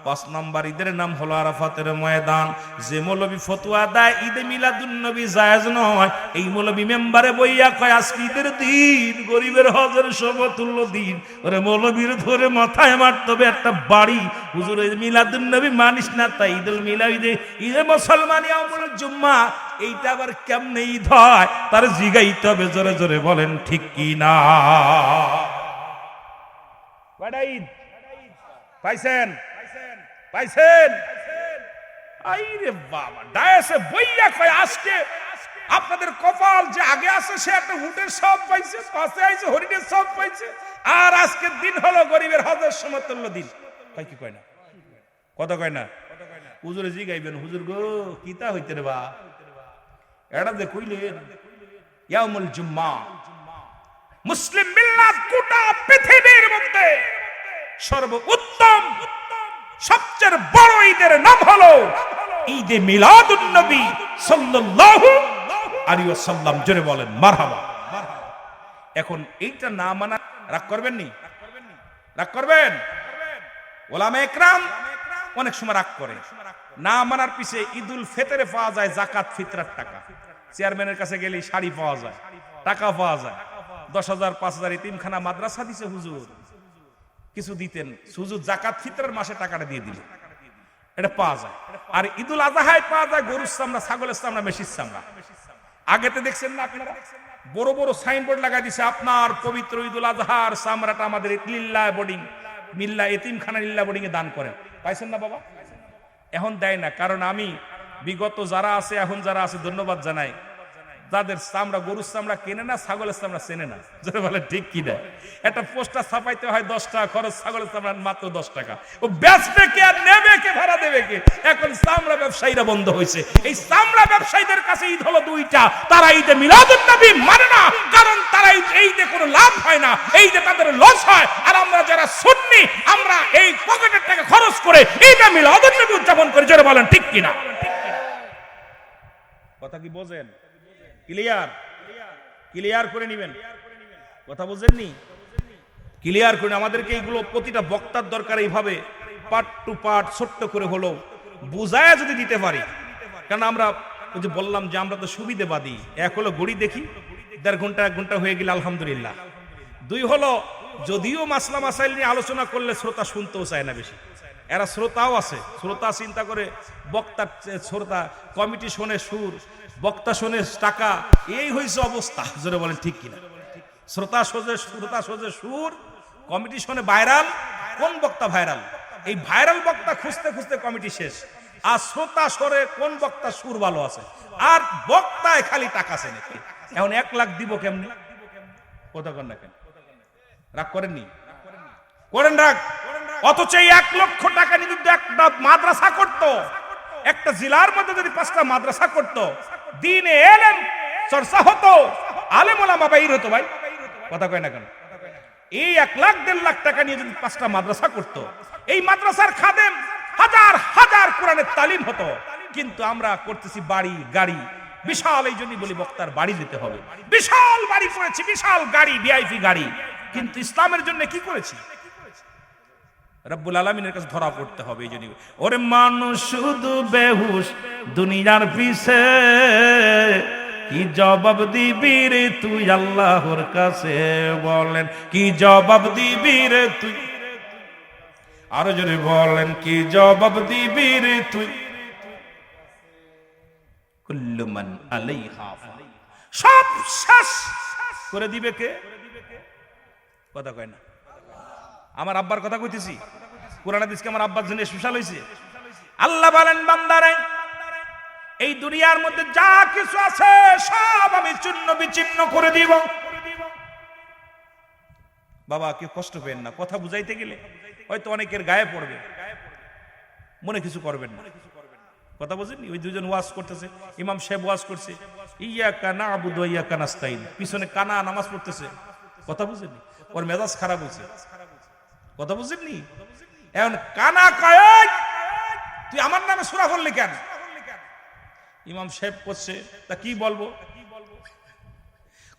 5 নাম্বার ঈদের নাম হলো আরাফাতের ময়দান। যে মৌলবী ফতোয়া দেয় ঈদে মিলাদুন নবী জায়েজ নয়, এই মৌলবী মেম্বারে বইয়া কয় আজকে ঈদের দিন, গরিবের হজের সমতুল্য দিন। ওরে মৌলবীর ধরে মাথায় মারতে হবে একটা বাড়ি। হুজুর মিলাদুন নবী মানিস না, তাই ঈদুল মিলাদ, ঈদে মুসলমান ইয়াউমুল জুম্মা, এইটা আবার কেমনে ঈদ হয় তার জিগাইতে হবে। জোরে জোরে বলেন ঠিক কি না? কয়টা ঈদ পাইছেন? পাইছেন? আইরে বাবা, ডায়াসে বইয়া কয় আজকে আপনাদের কপাল যে আগে আছে সে একটা উটের সব পাইছে, পাশে আইছে হরিণের সব পাইছে, আর আজকের দিন হলো গরিবের হজের সমতুল্য দিন। কয় কি কয় না? কথা কয় না? হুজুরে জি গাইবেন, হুজুর গো কিতা হইতে রে বা, এটা যে কইলেন ইয়াউমুল জুম্মা, মুসলিম মিল্লাত গোটা পৃথিবীর মধ্যে সর্বোত্তম সবচেয়ে বড় ঈদের নাম হলো ঈদে মিলাদুন নবী সাল্লাল্লাহু আলাইহি ওয়াসাল্লাম। জোরে বলেন মারহাবা। এখন এইটা না মানা রাগ করবেন নি? রাগ করবেন? ওলামা একরাম অনেক সময় রাগ করে। না মানার পিছে ঈদুল ফিতরে পাওয়া যায় যাকাত ফিতরার টাকা। চেয়ারম্যানের কাছে গেলে শাড়ি পাওয়া যায়, টাকা পাওয়া যায়। 10,000 5,000 এতিমখানা মাদ্রাসা দিছে হুজুর, কিছু দিতেন, হুজুর যাকাত ফিতরের মাসে টাকাটা দিয়ে দিল, এটা পাওয়া যায়। আর ঈদুল আযহায় পাওয়া যায় গরুর চামড়া, ছাগলের চামড়া, মেশির চামড়া। আগেতে দেখছেন না আপনারা, বড় বড় সাইনবোর্ড লাগাই দিছে আপনার পবিত্র ঈদুল আযহার চামড়াটা আমাদের লিল্লাহ বোর্ডিং, মিল্লা এতিমখানা লিল্লাহ বোর্ডিং এ দান করেন। পাইছেন না বাবা? এখন দেয় না, কারণ আমি বিগত যারা আছে এখন যারা আছে ধন্যবাদ জানাই, যাদের চামড়া, গরুর চামড়া কেনে না, ছাগলের চামড়া চেনে না, যারা বলে ঠিক কি না। একটা পোস্টার ছাপাইতে হয় 10 টাকা খরচ, ছাগলের চামড়া মাত্র 10 টাকা। ও বেচবে কে আর নেবে কে, ভাড়া দেবে কে? এখন চামড়া ব্যবসায়ীরা বন্ধ হয়েছে। এই চামড়া ব্যবসায়ীদের কাছে ঈদ হলো দুইটা, তারা ঈদে মিলাদুন নবী মানে না, কারণ তারা ঈদে কোনো লাভ হয় না, ঈদে তাদের লস হয়। আর আমরা যারা সুন্নি, আমরা এই পকেটের টাকা খরচ করে ঈদে মিলাদুন নবী উদযাপন করি, যারা বলেন ঠিক কিনা। কথা কি বোঝেন? ক্লিয়ার? ক্লিয়ার করে নেবেন, কথা বুঝেননি? ক্লিয়ার করে। আমাদেরকে এইগুলো প্রতিটা বক্তার দরকার, এইভাবে পার্ট টু পার্ট ছোট্ট করে হলো বুঝায়া যদি দিতে পারি। কারণ আমরা ওই যে বললাম যে আমরা তো সুবিধাবাদী। এক হলো ঘড়ি দেখি, 1.5 ঘন্টা 1 ঘন্টা হয়ে গেলে আলহামদুলিল্লাহ। 2 হলো যদিও মাসলা মাসাইল নিয়ে আলোচনা করলে শ্রোতা শুনতেও চায় না বেশি। এরা শ্রোতাও আছে, শ্রোতা চিন্তা করে বক্তার শ্রোতা, কমিটি শোনে সুর, বক্তা শোনে টাকা, এই হয়েছে অবস্থা, জোরে বলেন ঠিক কিনা। শ্রোতা সোজে সুর, কমিটি শোনে ভাইরাল। কোন বক্তা ভাইরাল? এই ভাইরাল বক্তা খুঁজতে খুঁজতে কমিটি শেষ। আর শ্রোতা সরে কোন বক্তা সুর ভালো আছে, আর বক্তায় খালি টাকা চেনে। এখন 1 লাখ দিব কেমনি? কথা কন না কেন? রাগ করেননি? করেন রাগ। অথচ 1 লক্ষ টাকা নিয়ে যদি একটা মাদ্রাসা করতো, একটা জেলার মধ্যে যদি 5টা মাদ্রাসা করতো, দিনে এলেম চর্চা হতো, আলেম ওলামা বাইর হতো। ভাই কথা কয় না কেন? এই 1 লাখ 1.5 লাখ টাকা নিয়ে যদি 5টা মাদ্রাসা করতো, এই মাদ্রাসার খাদেম হাজার হাজার কোরআনের তালিম হতো। কিন্তু আমরা করতেছি বাড়ি গাড়ি, বিশাল। এই জন্যই বলি বক্তার বাড়ি যেতে হবে। বিশাল বাড়ি করেছি, বিশাল গাড়ি, ভিআইপি গাড়ি, কিন্তু ইসলামের জন্য কি করেছি? রব্বুল আলামিনের কাছে ধরা পড়তে হবে। এই জন্য ওরে মানুষ শুধু বেহুশ দুনিয়ার পিছে, কি জবাব দিবি রে তুই আল্লাহর কাছে? বলেন কি জবাব দিবি রে তুই? আরো জোরে বলেন কি জবাব দিবি রে তুই? কুল্লু মান আলাইহা ফান, সব শেষ করে দিবে কে? কথা কয় না। আমার আব্বার কথা কইতেছি, কোরআন হাদিসকে আমার আব্বার জন্য স্পেশাল হইছে। আল্লাহ বলেন বান্দারে, এই দুনিয়ার মধ্যে যা কিছু আছে সব আমি চূর্ণ বিচূর্ণ করে দিব। বাবা কেউ কষ্ট পেন না, কথা বুঝাইতে গেলে হয়তো অনেকের গায়ে পড়বে, মনে কিছু করবেন না। কথা বুঝেননি? ওই 2জন ওয়াজ করতেছে, ইমাম সাহেব ওয়াজ করছে, ইয়াকা না'বুদু ওয়া ইয়াকা নাস্তাইন, পিছনে কানা নামাজ পড়তেছে। কথা বুঝেননি? ওর মেজাজ খারাপ হয়েছে। কথা বুঝেননি? এখন কানা কয় তুই আমার নামে সূরা পড়লি কেন? ইমাম সাহেব করছে, তা কি বলবো?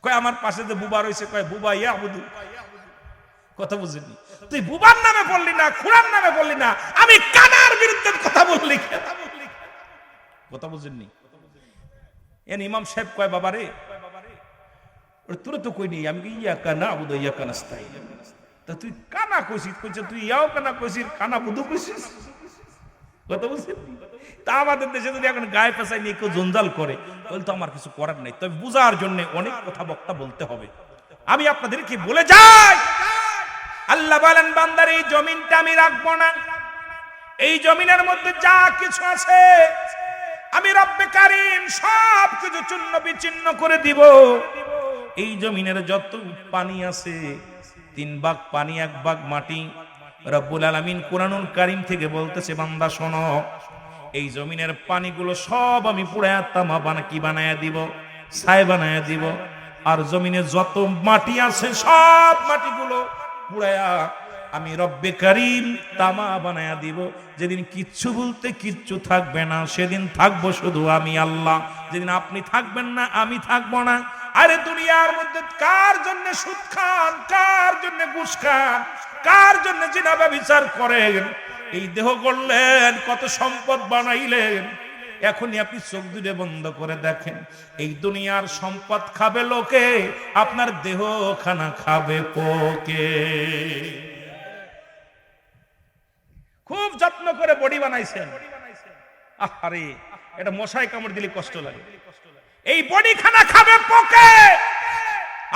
কয় আমার পাশে যে বুবা রয়েছে, কয় বুবা ইয়াবুদু। কথা বুঝেননি? তুই বুবার নামে বললি না, খুরার নামে বললি না, আমি কানার বিরুদ্ধে কথা বললি কেন? কথা বুঝেননি? এন ইমাম সাহেব কয় বাবা রে, তোর তো কই নেই, আমি ইয়াকা না'বুদু ওয়া ইয়াকা নাস্তাইন। তা তুই কানা কইছিস, কইছ তুই ইয়াও কানা কইছিস, কানা বুধু কইছিস। কথা বুঝছেন? তা আমাদের দেশে যদি এখন গায়ে পেঁচাই নিয়ে কেউ জঞ্জাল করে, তাহলে তো আমার কিছু করার নাই। তবে বুঝার জন্য অনেক কথা বক্তা বলতে হবে। আমি আপনাদেরকে বলে যাই, আল্লাহ বলেন বান্দার এই জমিনটা আমি রাখবো না। এই জমিনের মধ্যে যা কিছু আছে আমি রব্বে কারীম সব কিছু চূর্ণ বিচূর্ণ করে দিব। এই জমিনের যত পানি আছে, 3 ভাগ পানি 1 ভাগ মাটি। রব্বুল আলামিন কুরআনুল কারীম থেকে বলতেছে, বান্দা শোনো, এই জমিনের পানিগুলো সব আমি পুরায়া তামা বানায়া দিব, ছাই বানায়া দিব। আর জমিনে যত মাটি আছে সব মাটিগুলো পুরায়া আমি রব্বে কারীম তামা বানায়া দিব। যেদিন কিচ্ছু বলতে কিচ্ছু থাকবে না, সেদিন থাকবো শুধু আমি আল্লাহ। যেদিন আপনি থাকবেন না, আমি থাকবো না। আরে দুনিয়ার মধ্যে কার জন্য সুদ খান, কার জন্য ঘুষ খান, কার জন্য জিনা ব্যভিচার করেন, এই দেহ গড়লেন, কত সম্পদ বানাইলেন, এখনই আপনি চোখ দুটো বন্ধ করে দেখেন, এই দুনিয়ার সম্পদ খাবে লোকে, আপনার দেহ খানা খাবে পোকে। খুব যত্ন করে বডি বানাইছেন, আরে এটা মশায় কামড় দিলে কষ্ট লাগে। এই বডি খানা খাবে পোকে,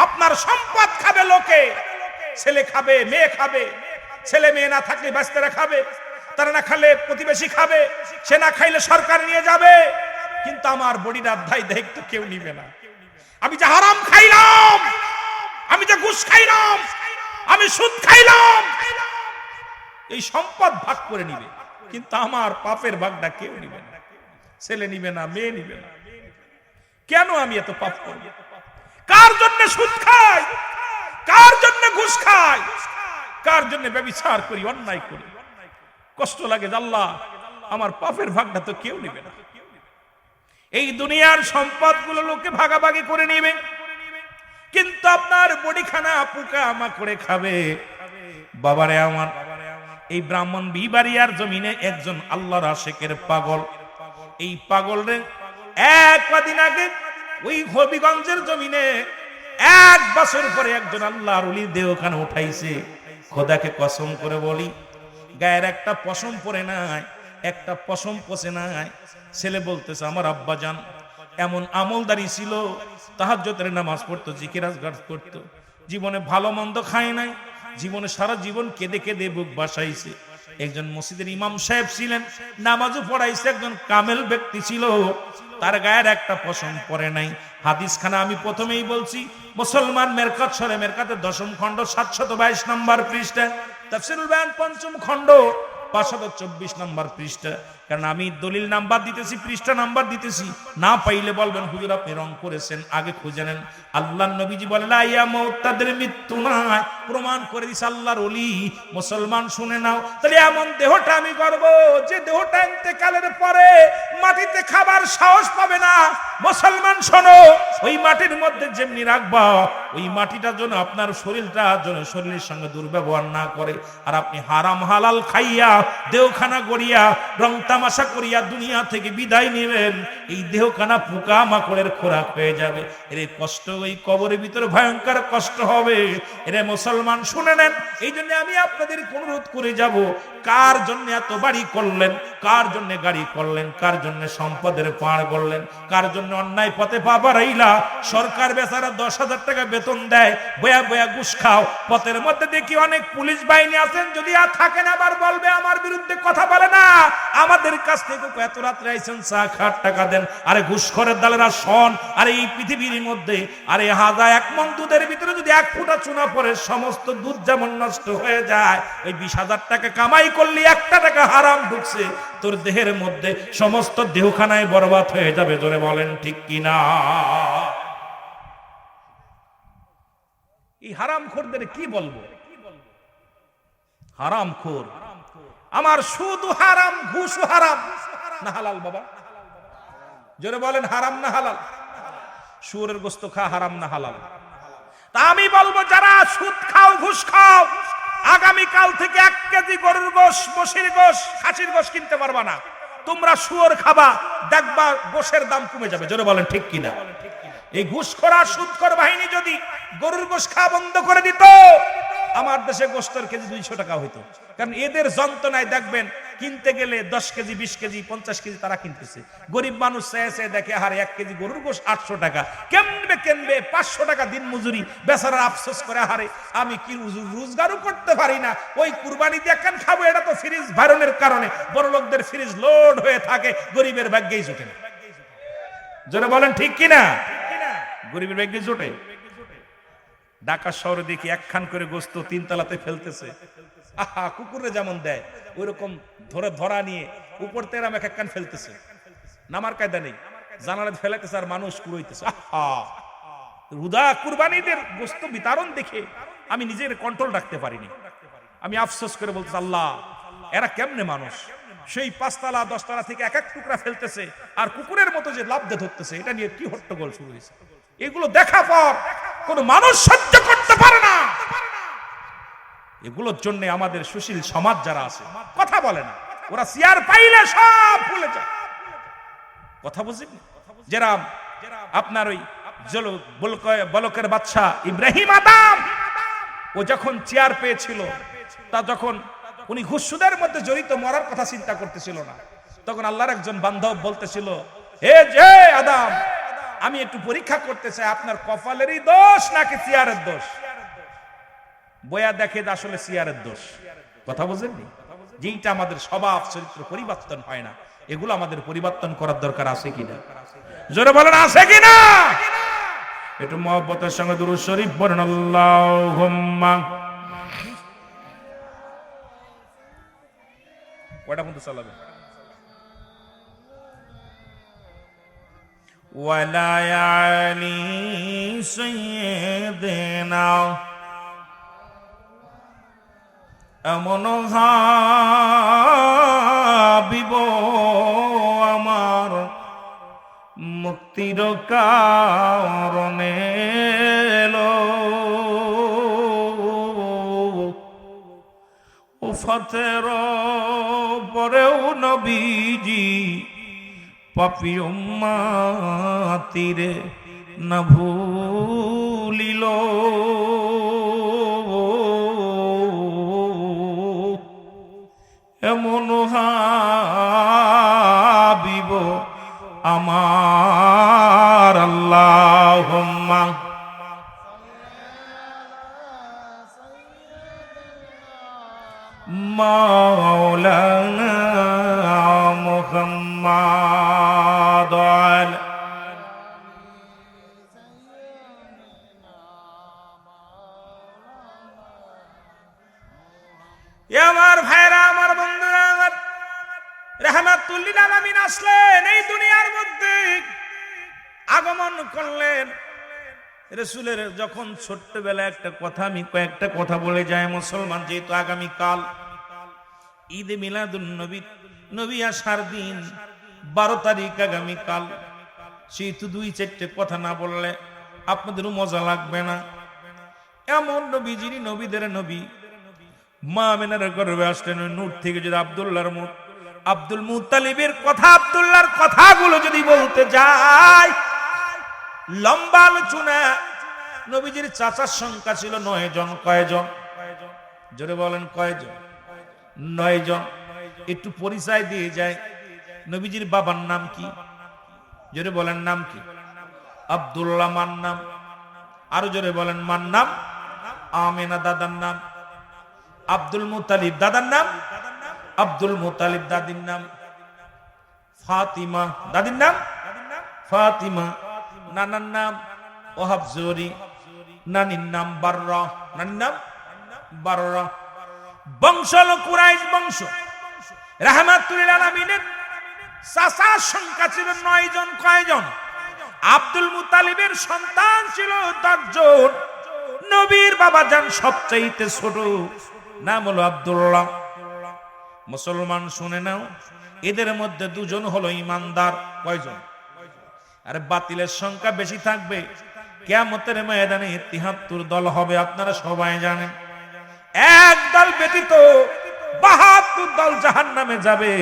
আপনার সম্পদ খাবে লোকে। ছেলে খাবে, মেয়ে খাবে, ছেলে মেয়ে না থাকলে বাচ্চারা খাবে, তারা না খেলে প্রতিবেশী খাবে, সে না খাইলে সরকার নিয়ে যাবে। কিন্তু আমার বডির আধ্যায় দায়িত্ব কেউ নিবে না। আমি যে হারাম খাইলাম, আমি যে ঘুষ খাইলাম, আমি সুদ খাইলাম, এই সম্পদ ভাগ করে নিবে, কিন্তু আমার পাপের ভাগটা কেউ নিবে না। ছেলে নিবে না, মেয়ে নিবে না। কেন আমি এত পাপ করব? কার জন্য সুদ খাই, কার জন্য ঘুষ খাই, কার জন্য ব্যভিচার করি, অন্যায় করি? কষ্ট লাগে, আল্লাহ আমার পাপের ভাগটা তো কেউ নিবে না। এই দুনিয়ার সম্পদগুলো লোকে ভাগাভাগি করে নিবে, কিন্তু আপনার বডিখানা পোকা মাকড়ে খাবে। বাবারে আমার, এই ব্রাহ্মণ বিবাড়িয়ার জমিনে একজন আল্লাহর আশিকের পাগল, এই পাগল রে এক কদিন আগে ওই হবিগঞ্জের জমিনে 1 বছর পরে একজন আল্লাহর ওলি দেহখানা উঠাইছে। খোদাকে কসম করে বলি, গায়ের একটা পশম পরে নাই, একটা পশম পচে নাই। ছেলে বলতেছে, আমার আব্বা জান এমন আমলদারি ছিল, তাহাজ্জুদের নামাজ পড়তো, জিকির আজকার করতো, জীবনে ভালো মন্দ খায় নাই, জীবনে সারা জীবন কেঁদে কেঁদে বুক বাসাইছে। একজন মসজিদের ইমাম সাহেব ছিলেন, নামাজও পড়াইছে, একজন কামেল ব্যক্তি ছিল, তার গায়ের একটা পশম পরে নাই। হাদিস খানা আমি প্রথমেই বলছি, মুসলমান মেরকাত সরে মেরকাতের 10ম খণ্ড 722 নম্বর পৃষ্ঠা, তাফসীরুল বায়ান 5ম খণ্ড 524 নম্বর পৃষ্ঠা। কারণ আমি দলিল নাম্বার দিতেছি, পৃষ্ঠা নাম্বার দিতেছি, না পাইলে বলবেন হুজুর আপনি রং করেছেন, আগে খুঁজে নেন। আল্লাহর নবীজি বলেন লা ইয়ামুত, তাদের মৃত্যু নাই, প্রমাণ করে দিছে আল্লাহর ওলি। মুসলমান শুনে নাও, তাহলে এমন দেহটা আমি গর্ব, যে দেহটা ইন্তেকালের পরে মাটিতে খাবার সাহস পাবে না। মুসলমান শোনো, ওই মাটির মধ্যে যেমনি রাখবা, ওই মাটিটা যেন আপনার শরীরটা যেন শরীরের সঙ্গে দুর্ব্যবহার না করে। আর আপনি হারাম হালাল খাইয়া দেহখানা গড়িয়া রং তামাশা করিয়া দুনিয়া থেকে বিদায় নেবেন, এই দেহখানা পোকা মাকড়ের খোরাক হয়ে যাবে। এর কষ্ট ওই কবরের ভিতরে ভয়ঙ্কর কষ্ট হবে। এরে মুসলমান শুনে নেন, এই জন্য আমি আপনাদের অনুরোধ করে যাব, কার জন্য এত বাড়ি করলেন, কার জন্য গাড়ি করলেন, কার জন্য সম্পদের পাড় করলেন, কার জন্য অন্যায় পথে পা বাড়াইলা? সরকার বেচারা 10,000 টাকা বেতন দেয়, বয়া বয়া ঘুষ খাও। পথের মধ্যে দেখি অনেক পুলিশ বাহিনী আছেন, যদি আর থাকেন আবার বলবে আমার বিরুদ্ধে কথা বলে না, আমাদের কাছ থেকে এত রাত্রে আইছেন চা খাট টাকা দেন। আরে ঘুষখোরের দলেরা শোন, আরে এই পৃথিবীর মধ্যে আরে হাজার 1 মণ দুধের ভিতরে যদি 1 ফোঁটা চুনা পড়ে সমস্ত দুধ যেমন নষ্ট হয়ে যায়, ওই 20,000 টাকা কামাই করলি 1টা টাকা হারাম ঢুকছে তোর দেহের মধ্যে, সমস্ত দেহখানায় বরবাদ হয়ে যাবে। জোরে বলেন ঠিক কিনা? এই হারামখোরদের কি বলবো? হারামখোর, আমার শুধু হারাম, ঘুষও হারাম না হালাল? বাবা জোরে বলেন, হারাম না হালাল? শুয়োরের গোশত খা হারাম না হালাল? তা আমি বলবো, যারা সুদ খাও, ঘুষ খাও, আগামী কাল থেকে 1 কেজি গরুর গোশ, মশির গোশ, খাসির গোশ কিনতে পারবা না। তোমরা শুয়োর খাবা, দেখবা গোশের দাম কমে যাবে। জোরে বলেন ঠিক কিনা? এই ঘুষখোর আর সুদখোর বাহিনী যদি গরুর গোশ খাওয়া বন্ধ করে দিত, আমার দেশে গোশতের কেজি 200 টাকা হইতো। কারণ এদের যন্ত্রণায় দেখবেন কিনতে গেলে 10 কেজি, 20 কেজি, 50 কেজি তারা কিনতেছে। গরিব মানুষ চেয়ে দেখে হারে 1 কেজি গরুর গোশ 800 টাকা, কেমনে কিনবে? 500 টাকা দিন মজুরি, বেচারা আফসোস করে হারে আমি কি রোজগারও করতে পারি না, ওই কুরবানি দিয়ে কেন খাবো? এটা তো ফ্রিজ ভাইরনের কারণে বড় লোকদের ফ্রিজ লোড হয়ে থাকে, গরিবের ভাগ্যেই জুটে না। জোরে বলেন ঠিক কিনা? গরিবের ভাগ্যে জুটে। ঢাকা শহরে দেখি 1 খান করে গোশত 3 তলাতে ফেলতেছে, আহা কুকুরে যেমন দেয় ওইরকম ধরে ধরা নিয়ে উপর তেরাম 1 খান ফেলতেছে, নামার কায়দা নেই, জানালা ফেলাইতেছে আর মানুষ কুড়াইতেছে। আহা, রুদা কুরবানিদের গোশত বিতরণ দেখে আমি নিজের কন্ট্রোল রাখতে পারিনি। আমি আফসোস করে বলতেছি, আল্লাহ এরা কেমনে মানুষ? সেই 5 তলা 10 তলা থেকে 1 টুকরা ফেলতেছে আর কুকুরের মতো যে লাভ দিয়ে ধরতেছে, এটা নিয়ে কি হট্টগোল শুরু হয়েছে। এগুলো দেখা পর কোন মানুষ সহ্য করতে পারে না। এগুলোর জন্য আমাদের সুশীল সমাজ যারা আছে কথা বলে না, ওরা চেয়ার পাইলে সব ভুলে যায়। কথা বুঝিনি? যারা আপনার ওই বলকের বাদশা ইব্রাহিম আদম, ও যখন চেয়ার পেয়েছিল, তা যখন উনি ঘুষ সুদের মধ্যে জড়িত, মরার কথা চিন্তা করতেছিল না, তখন আল্লাহর একজন বান্ধব বলতেছিল, হে যে আদম, আমি একটু পরীক্ষা করতে চাই আপনার কপালেরই দোষ নাকি চেয়ারের দোষ। বয়া দেখে আসলে চেয়ারের দোষ। কথা বুঝেননি? যেইটা আমাদের স্বভাব চরিত্র পরিবর্তন হয় না, এগুলো আমাদের পরিবর্তন করার দরকার আছে কিনা? জোরে বলেন আছে কিনা? একটু মহব্বতের সঙ্গে দুরূদ শরীফ পড়েন আল্লাহুম্মা। কয়টা পর্যন্ত চালাবেন? ওয়ালা আলি সাইয়্যিদিনা, এমন হাবিব আমার মুক্তির কারণে এলো, উফাতের পরেও নবীজি পাপী উম্মতিরে না ভুলিল, এমন হাবিব আমার। আল্লাহুম্মা মাওলানা মুহাম্মাদ আলা আমার ভাইরা, আমার বন্ধুরা, আমার রাহমাতুল লিল আলামিন আসলেন এই দুনিয়ার মধ্যে, আগমন করলেন। রাসূলের যখন ছোট্টবেলা একটা কথা, আমি কয়েকটা কথা বলে যাই মুসলমান, যেহেতু আগামী কাল ঈদে মিলাদুন নবী, নবী আসার দিন 12 তারিখ আগামী কাল, সেহেতু 2-4টে কথা না বললে আপনাদেরও মজা লাগবে না। এমন নবী যিনি নবীদের নবী, মা আমিনার গর্ভে আসলেন ওই নূর থেকে। যদি আব্দুল মুত্তালিবের কথা, আব্দুল্লাহর কথাগুলো যদি বলতে যাই, লম্বা আলোচনা। নবীজির চাচার সংখ্যা ছিল 9 জন। কয়জন? জোরে বলেন কয়জন? 9 জন। একটু পরিচয় দিয়ে যায়। নবীজির বাবার নাম কি? জোরে বলেন নাম কি? আব্দুল্লাহ মার নাম। আরো জোরে বলেন মার নাম। আমিনা দাদার নাম। আব্দুল মুত্তালিব দাদার নাম। আব্দুল মুত্তালিব দাদির নাম ফাতিমা। দাদির নাম ফাতিমা। নানার নাম ওহাব জুহরি। নানির নাম বাররা। নানির নাম বাররা। বংশ হলো কুরাইশ বংশ। রাহমাতুল লিল আলামিনের চাচার সংখ্যা ছিল 9 জন। কয়জন? আব্দুল মুত্তালিবের সন্তান ছিল 10 জন। নবীর বাবা জান সবচাইতে ছোট, নাম হলো আব্দুল্লাহ। মুসলমান শুনে নাও, এদের মধ্যে 2 জন হলো ইমানদার। কয়জন? আরে বাতিলের সংখ্যা বেশি থাকবে। কিয়ামতের ময়দানে 73 দল হবে, আপনারা সবাই জানেন। এক দল ব্যতীত 72 দল জাহান্নামে যাবে।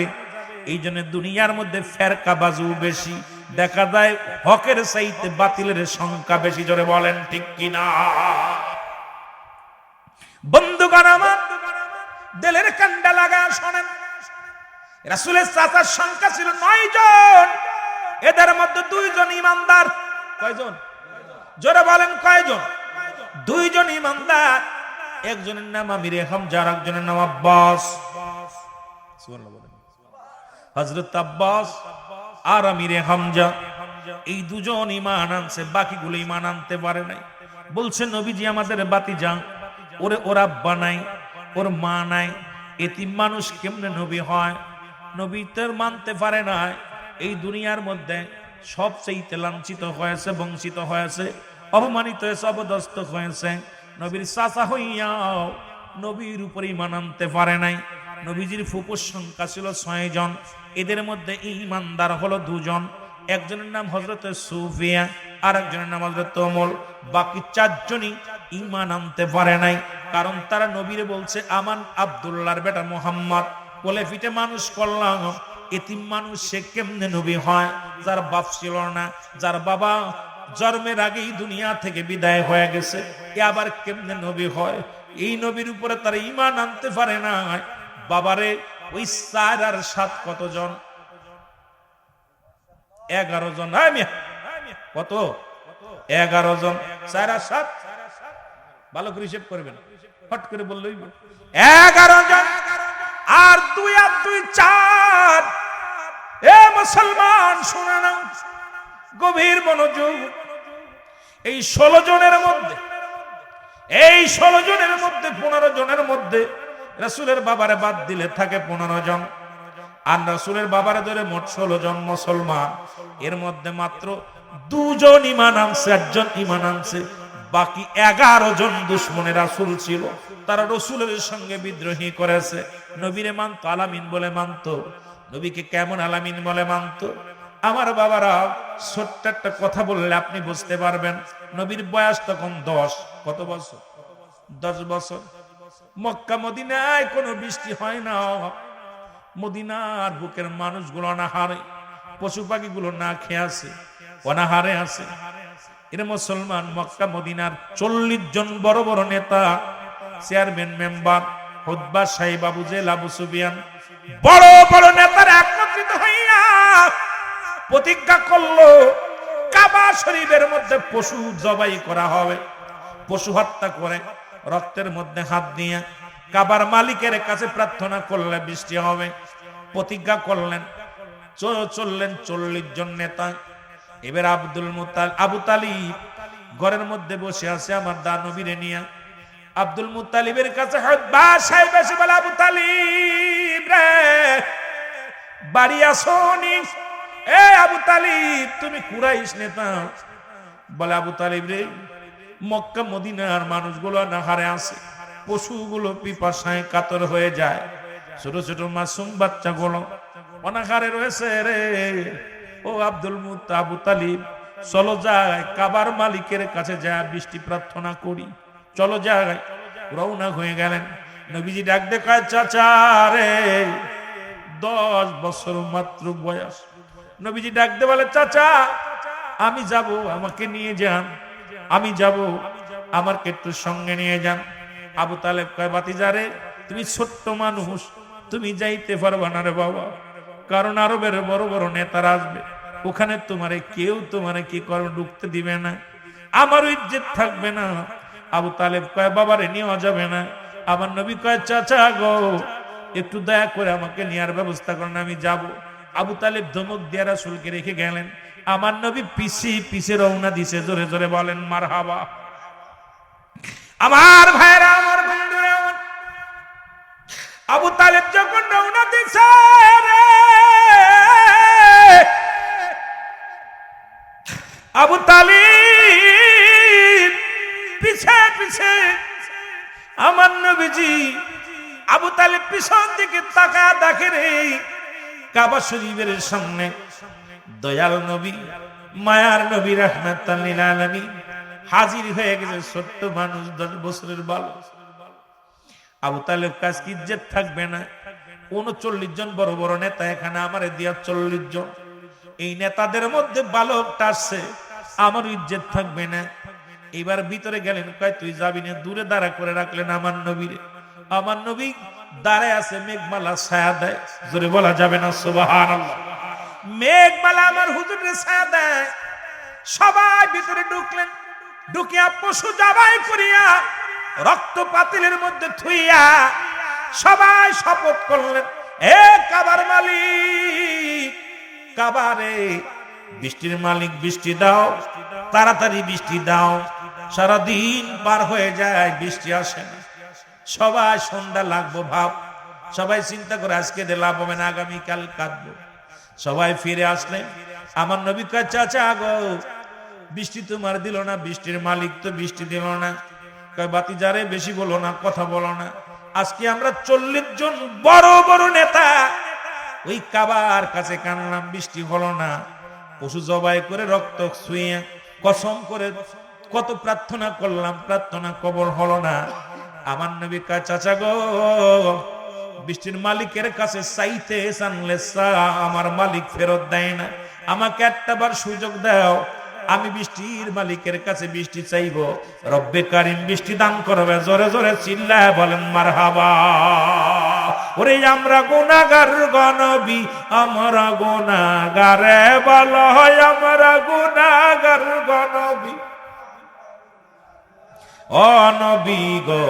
এই জন্য দুনিয়ার মধ্যে ফেরকাবাজু বেশি দেখা যায়, হকের চাইতে বাতিলের সংখ্যা বেশি। জোরে বলেন ঠিক কিনা? বন্ধুগণ আমার, দিলের কান্ডা লাগা শোনেন, রাসূলের চাচার সংখ্যা ছিল 9 জন। এদের মধ্যে 2 জন ইমানদার। কয়জন? জোরে বলেন কয়জন? 2 জন ইমানদার। একজনের নাম আমিরে হামজা, আর একজনের নাম আব্বাস। সুবহানাল্লাহ বলেন। হযরত আব্বাস আর আমিরে হামজা, এই 2 জন ঈমান আনছে, বাকিগুলো ঈমান আনতে পারে নাই। বলছে নবীজি আমাদের বাতিজা, ওর আব্বা নাই, ওর মা নাই, এতিম মানুষ কেমনে নবী হয়? নবী তার মানতে পারে না। এই দুনিয়ার মধ্যে সবচেয়ে লাঞ্ছিত হয়েছে, বঞ্চিত হয়েছে, অপমানিত হয়েছে, অবদস্ত হয়েছে। নবীর চাচা হইয়াও নবীর উপরে ঈমান আনতে পারে নাই। নবীজির ফুপুর সংখ্যা ছিল 6 জন। এদের মধ্যে ঈমানদার হলো 2 জন। একজনের নাম হযরত সুফিয়া, আর একজনের নাম হযরত ওমর। বাকি 4 জনই ঈমান আনতে পারে নাই, কারণ তারা নবীরে বলছে আমান আব্দুল্লাহর বেটা মুহাম্মদ, কোলে পিঠে মানুষ করলাম। এতিম মানুষ সে কেমনে নবী হয়? যার বাপ ছিল না, যার বাবা জন্মের আগেই দুনিয়া থেকে বিদায় হয়ে গেছে, এ আবার কেমনে নবী হয়? এই নবীর উপরে তারা ঈমান আনতে পারে না। বাবারে ওই 4 আর 7 কতজন? 11 জন। কত? 11 জন। 4 আর 7 ভালো করে হিসাব করবেন, ফট করে বললেই 11 জন। আর 2 আর 2 4। এ মুসলমান শুনে নাও, গভীর মনোযোগ। এই 16 জনের মধ্যে 15 জনের মধ্যে রাসূলের বাবারে বাদ দিলে থাকে 15 জন, আর রাসূলের বাবারে ধরে মোট 16 জন মুসলমান। এর মধ্যে মাত্র 2 জন ঈমান আনছে, 1 জন ঈমান আনছে, বাকি 11 জন দুশমনে রাসূল ছিল। তারা রাসূলের সঙ্গে বিদ্রোহী করেছে। নবীরে মানত, আলামিন বলে মানত। নবীকে কেমন আলামিন বলে মানত? আমার বাবারা, ছোট্ট একটা কথা বললে আপনি বুঝতে পারবেন। নবীর বয়স তখন 10, কত বছর? 10 বছর। মক্কা মদিনায় কোনো বৃষ্টি হয় না। মদিনার বুকের মানুষগুলো অনাহারে, পশু পাখিগুলো না খেয়ে আছে, অনাহারে আছে। এর মুসলমান মক্কা মদিনার 40 জন বড় বড় নেতা, চেয়ারম্যান, মেম্বার, খুতবা সাহেব, আবু জেহেল, আবু সুফিয়ান, বড় বড় নেতারা একত্রিত হইয়া প্রতিজ্ঞা করলো কাবা শরীফের মধ্যে পশু জবাই করা হবে। পশু হত্যা করে রক্তের মধ্যে হাত দিয়ে কাবার মালিকের কাছে প্রার্থনা করলে বৃষ্টি হবে। প্রতিজ্ঞা করলেন, চললেন 40 জন নেতা। এবার আবু তালিব ঘরের মধ্যে বসে আছে আমার দা নবীরে নিয়ে। আব্দুল মুত্তালিবের কাছে বাসায় বসে বলে, আবু তালিব রে, বাড়ি আসোনি? এ আবু তালিব, তুমি কুরাইশ নেতা। বলে, আবু তালিব রে, মক্কা মদিনার মানুষগুলো নাহারে আছে, পশুগুলো পিপাসায় কাতর হয়ে যায়, ছোট ছোট মাসুম বাচ্চাগুলো অনাহারে রয়েছে রে। ও আবু তালিব, চলো যায় কাবার মালিকের কাছে যায় বৃষ্টি প্রার্থনা করি, চলো যায়। রওনা হয়ে গেলেন। নবীজি ডাক দেখায়, চাচা রে, 10 বছর মাত্র বয়স। নবীজি ডাক দে বলে, চাচা আমি যাব, আমাকে নিয়ে যান, আমি যাব, আমাকে একটু সঙ্গে নিয়ে যান। আবু তালেব কয়, ভাতিজা রে, তুমি ছোট্ট মানুষ, তুমি যাইতে পারবা না রে বাবা, কারণ আরবের বড় বড় নেতারা আসবে, ওখানে কেউ কি করবে, ঢুকতে দিবে না, আমার ইজ্জত থাকবে না। আবু তালেব কয়, বাবারে নেওয়া যাবে না। আমার নবী কয়, চাচা গো, একটু দয়া করে আমাকে নেওয়ার ব্যবস্থা করেন, আমি যাব। আবু তালেব ধমক দিয়ে রাসূলকে রেখে গেলেন। আমার নবী পিছে রওনা দিছে, জোরে জোরে বলেন মারহাবা। আমার ভাইরা, আমার বন্ধুরা, আবু তালেব যখন রওনা দিছে রে, আবু তালিব পিছে পিছে, আমার নবীজি আবু তালিব পিছন দিকে তাকা দেখে রে, কাবা শরীফের সামনে দয়াল নবী, মায়ার নবী, রাহমাতাল লিল আলামিন হাজির হয়ে গেছে। ছোট্ট মানুষ, 10 বছরের বালক। আবু তালেব কাছে কি ইজ্জত থাকবে না? 39 জন বড় বড় নেতা, এখানে আমারে দিয়া 40 জন, এই নেতাদের মধ্যে বালকটা আসছে, আমার ইজ্জত থাকবে না? এবার ভিতরে গেলেন, কয় তুই যাবি না। দূরে দাঁড়া করে রাখলেন আমার নবীরে। আমার নবী দাঁড়ায় আছে, মেঘমালা ছায়া দেয়, জোরে বলা যাবে না সুবহানাল্লাহ। মেঘমালা আমার হুজুরের ছায়া দেয়। সবাই ভিতরে ঢুকলেন, ঢুকিয়া পশু জবাই করিয়া রক্ত পাতিলের মধ্যে থুইয়া সবাই শপথ করলেন, এ কাবার মালিক, কাবারে বৃষ্টির মালিক, বৃষ্টি দাও, তাড়াতাড়ি বৃষ্টি দাও। সারাদিন পার হয়ে যায়, বৃষ্টি আসে না। সবাই সন্ধ্যা লাগবো ভাব, সবাই চিন্তা করে আজকে দে লাভ হবে না, আগামীকাল কাঁদবো। সবাই ফিরে আসলেন। আমার নবী কয়, চাচা গো, বৃষ্টি তোমার দিল না, বৃষ্টির মালিক তো বৃষ্টি দিল না। কয়, বাতিজারে বেশি বলো না, কথা বলো না। আজকে আমরা 40 জন বড় বড় নেতা ওই কাবার কাছে কানলাম, বৃষ্টি হলো না। পশু জবাই করে রক্ত ছুঁয়ে কসম করে কত প্রার্থনা করলাম, প্রার্থনা কবল হলো না। আমার নবী কয়, চাচা গো, বৃষ্টির মালিকের কাছে চাইতে জানলে আমার মালিক ফেরত দেয় না, আমাকে একটাবার সুযোগ দাও, আমি বৃষ্টির মালিকের কাছে বৃষ্টি চাইব, রব্বে কারিম বৃষ্টি দান করবে। জোরে জোরে চিল্লায় বলেন মারহাবা। ওরে আমরা গুনাহগার গনবী, আমরা গুনাহগারে বলো, আমরা গুনাহগার গনবী, ও নবী গো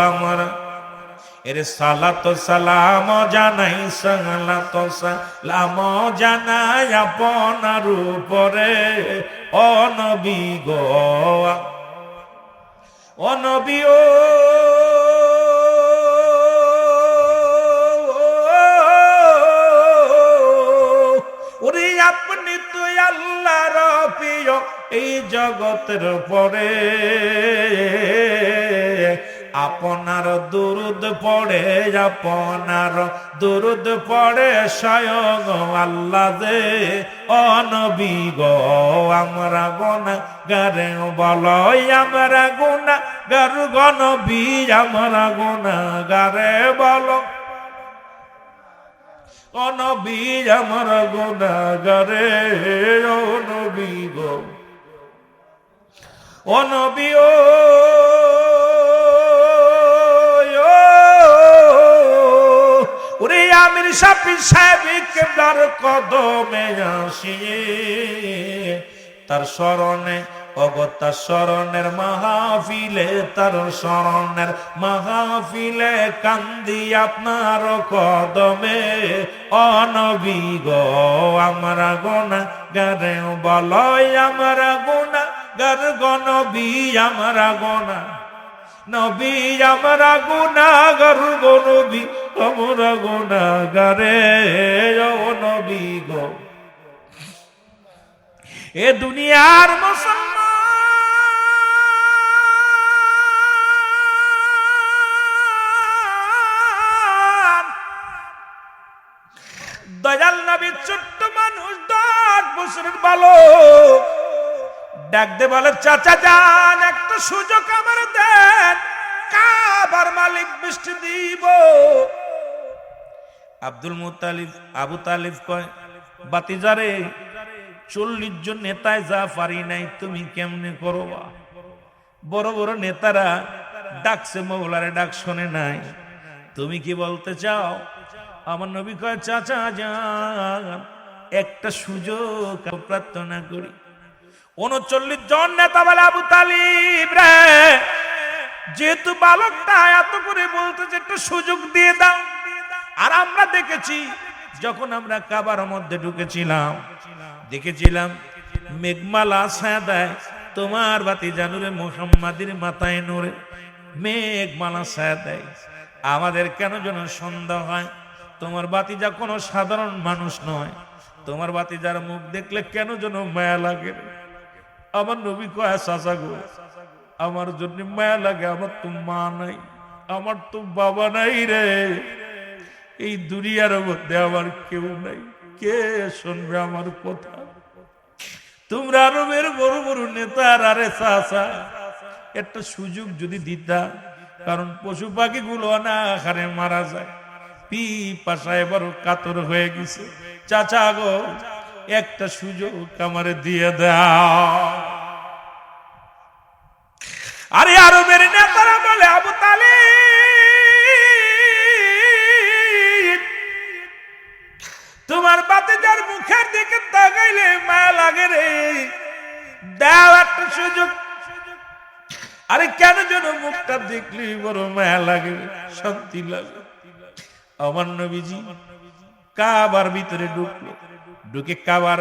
আমরা। এর সালাত সালাম জানাই, সালাত সালাম জানাই আপনার উপরে ও নবী গো, ও নবী ও ওরে আপনি তো আল্লাহর প্রিয় এই জগতের পরে, আপনার দুরুদ পড়ে, আপনার দুরুদ পড়ে স্বয়ং আল্লাহ দে ও নবী গো, আমরা গুনাহগার বলো, আমরা গুনাহগার গো নবী, আমরা গুনাহগারে বলো ও নবী, আমরা গুনাহগারে ও নবী গো, ও নবী ও ওরে আমির শাফি সাহেব কেবলার কদমে আসিয়ে তার স্মরণে অগত্যা স্মরণের মাহফিলে, তার স্মরণের মাহফিলে কান্দি আপনার কদমে ও নবী গো, আমরা গুনাহগারে বলো, আমরা গুনাহগার গো নবী, আমরা নবী, আমরা গুনাহগার গো নবী, আমরা গুনাহগারে ও নবী গো। এ দুনিয়ার মুসলমান দয়াল নবী ছোট্ট মানুষ, 10 বছরের বালক ডাক দে বলে, চাচা যান একটা সুযোগ আমার দেন, কাবার মালিক বৃষ্টি দিব। আব্দুল মুত্তালিব আবু তালিব কয়, বাতিজারে 40 জন নেতায় যা পারি নাই তুমি কেমনে করবা? বড় বড় নেতারা ডাকছে, মৌলারে ডাক শোনে নাই, তুমি কি বলতে চাও? আমার নবী কয়, চাচা যান একটা সুযোগ প্রার্থনা করি। 39 জন নেতা বলে, আবু তালিব রে, যেহেতু বালকটা এত করে বলতেছে একটু সুযোগ দিয়ে দাও। আর আমরা দেখেছি যখন আমরা কাবার মধ্যে ঢুকেছিলাম, দেখেছিলাম মেঘমালা ছায়া দেয় তোমার ভাতিজা নূরে মুহাম্মাদের মাথায়, নূরে মেঘমালা ছায়া দেয়। আমাদের কেন যেন সন্দেহ হয় তোমার ভাতিজা কোনো সাধারণ মানুষ নয়, তোমার ভাতিজার মুখ দেখলে কেন যেন মায়া লাগে। আমার নবী কয়, চাচা গো আমার জন্য মায়া লাগে, আমার তো মা নাই, আমার তো বাবা নাই রে, এই দুনিয়ার মধ্যে আমার কেউ নাই, কে শুনবে আমার কথা? তোমরা আরবের বড় বড় নেতার, আরে চাচা একটা সুযোগ যদি দিতা, কারণ পশু পাখি গুলো না আকারে মারা যায়, পিপাসায় বড় কাতর হয়ে গেছে, চাচা গো একটা সুযোগ আমারে দিয়ে দাও। আরে আরবের নেতারা বলে, আবু তালিব তোমার ভাতিজার মুখের দিকে তাকাইলে মায়া লাগে রে, দাও একটা সুযোগ। আরে কেন যেন মুখটা দেখলি বড় মায়া লাগে, শান্তি লাগে। আমার নবীজি কাবার ভিতরে ঢুকলো, ঢুকে কাবার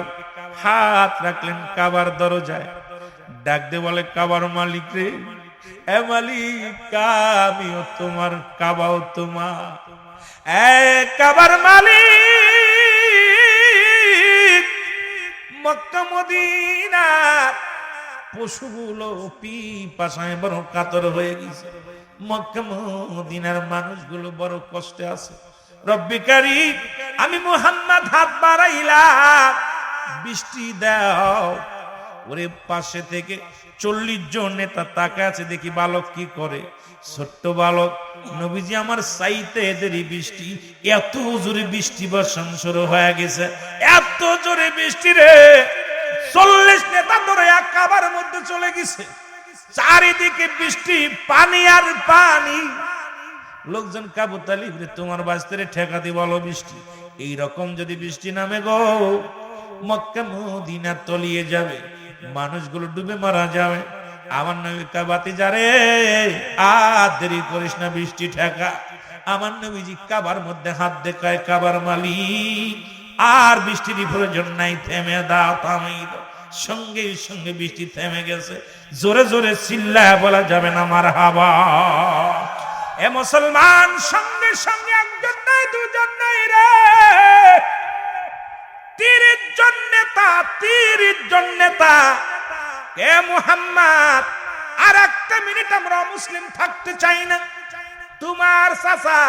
হাত রাখলেন কাবার দরজায়, ডাক দে বলে, কাবার মালিক রে, এ মালিক আমিও তোমার, কাবাও তোমার, এ কাবার মালিক, মক্কা মদিনা পশুগুলো পিপাসায় বড় কাতর হয়ে গেছে, মক্কা মদিনার মানুষগুলো বড় কষ্টে আছে। রব্বি কারীম আমি মুহাম্মদ হাত বাড়াইলাম, বৃষ্টি দাও। ওরে পাশে থেকে 40 জন নেতা তাকায় আছে, দেখি বালক কি করে, ছোট্ট বালক, নবীজি আমার চাইতে এদেরই বৃষ্টি, এত জোরে বৃষ্টি বর্ষণ শুরু হয়ে গেছে, এত জোরে বৃষ্টি রে, 40 নেতা ধরে এক কাবার মধ্যে চলে গেছে, চারিদিকে বৃষ্টি, পানি আর পানি। লোকজন আবু তালিব রে তোমার বাস্তারে ঠেকা দি বলো বৃষ্টি, এইরকম যদি বৃষ্টি নামে গো মক্কা মদিনা তলিয়ে যাবে, মানুষগুলো ডুবে মারা যাবে। আমার নবী ভাতিজা রে আর দেরি করিস না, বৃষ্টি ঠেকা। আমার নবীজি কাবার মধ্যে হাত দেখায়, কাবার মালিক আর বৃষ্টির প্রয়োজন নাই, থেমে দাও, থামিয়ে দাও। সঙ্গে সঙ্গে বৃষ্টি থেমে গেছে। জোরে জোরে চিল্লায় বলা যাবে না মারহাবা। এ মুসলমান, সঙ্গে সঙ্গে একজন নাই দুজন নাই রে, 30 জন নেতা, 30 জন নেতা। এ মুহাম্মদ, আর একটা মিনিট আমরা মুসলিম থাকতে চাই না। তোমার চাচা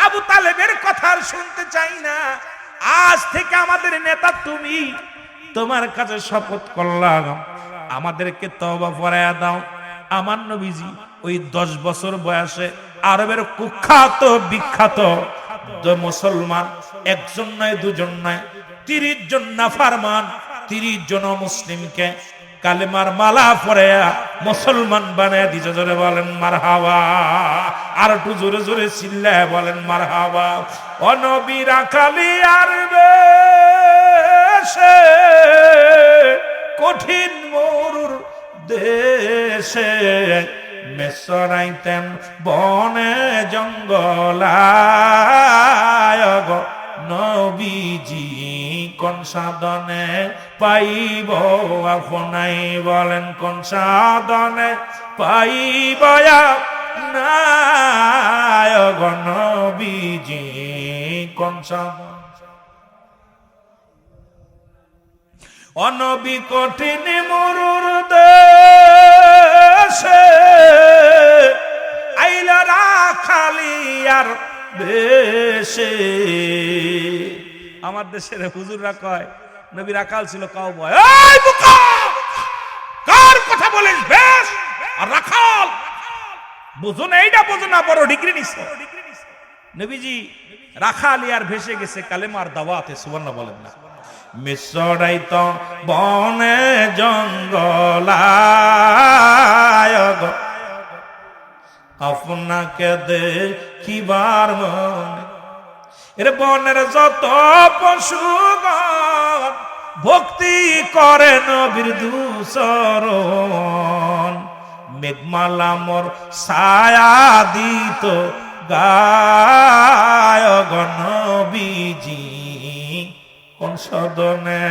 আবু তালেবের কথা শুনতে চাই না। আজ থেকে আমাদের নেতা তুমি। তোমার কাছে শপথ করলাম, আমাদেরকে তওবা ফরায়া দাও। আমার নবীজি ওই 10 বছর বয়সে আরবের কুখ্যাত বিখ্যাত মুসলমান, একজন নয় দুজন নয়, 30 জন নাফরমান, 30 জন মুসলিমকে কালেমার মালা পরায়া মুসলমান বানায় দিতে। জোরে বলেন মারহাবা। আর একটু জোরে জোরে চিল্লায় বলেন মারহাবা। ও নবী রাখালি আর বেশে, কঠিন মরুর দেশে, মেসরাইতেন বনে জঙ্গলায় গো নবীজি, কোন সাধনে পাইব আপনাই, বলেন কোন সাধনে পাইব আপনাই গো নবীজি, কোন সাধন। অনবী কঠিন মরুর দেশে, আইলা রাখালি আর বেশে। আমার দেশের হুজুররা কয় নবী রাখাল ছিল, কাউ বয় এই বোকা, কার কথা বলেন বেশ আর রাখাল? বুঝো না, এইটা বুঝো না, বড় ডিগ্রি নিছো। নবীজি রাখালি আর ভেসে গেছে কালেমার দাওয়াতে, সুবহানাল্লাহ বলেন না। মিসরাইত বনে জঙ্গলায় গো আপনাকে দেখিবার মনে। এর বনের যত পশুগণ ভক্তি করে নবীর দুচরণ, মেঘমালা মোর ছায়া দিত গায় গো নবীজি, কোন সদনে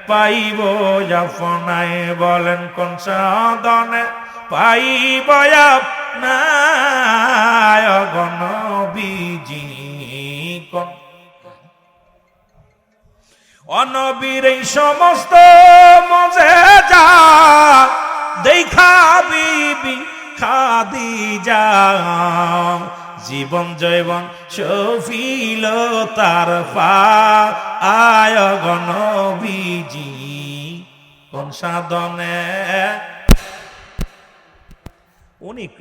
পাইব আপনাই, বলেন কোন সদনে পাইব আপনাই গো নবীজি, কোন। অনবীর এই সমস্ত মুজিজা দেখা বিবি খাদিজা, জীবন জৈবন সফিল তার পায় গো নবীজি, কোন সাধনে। অনেক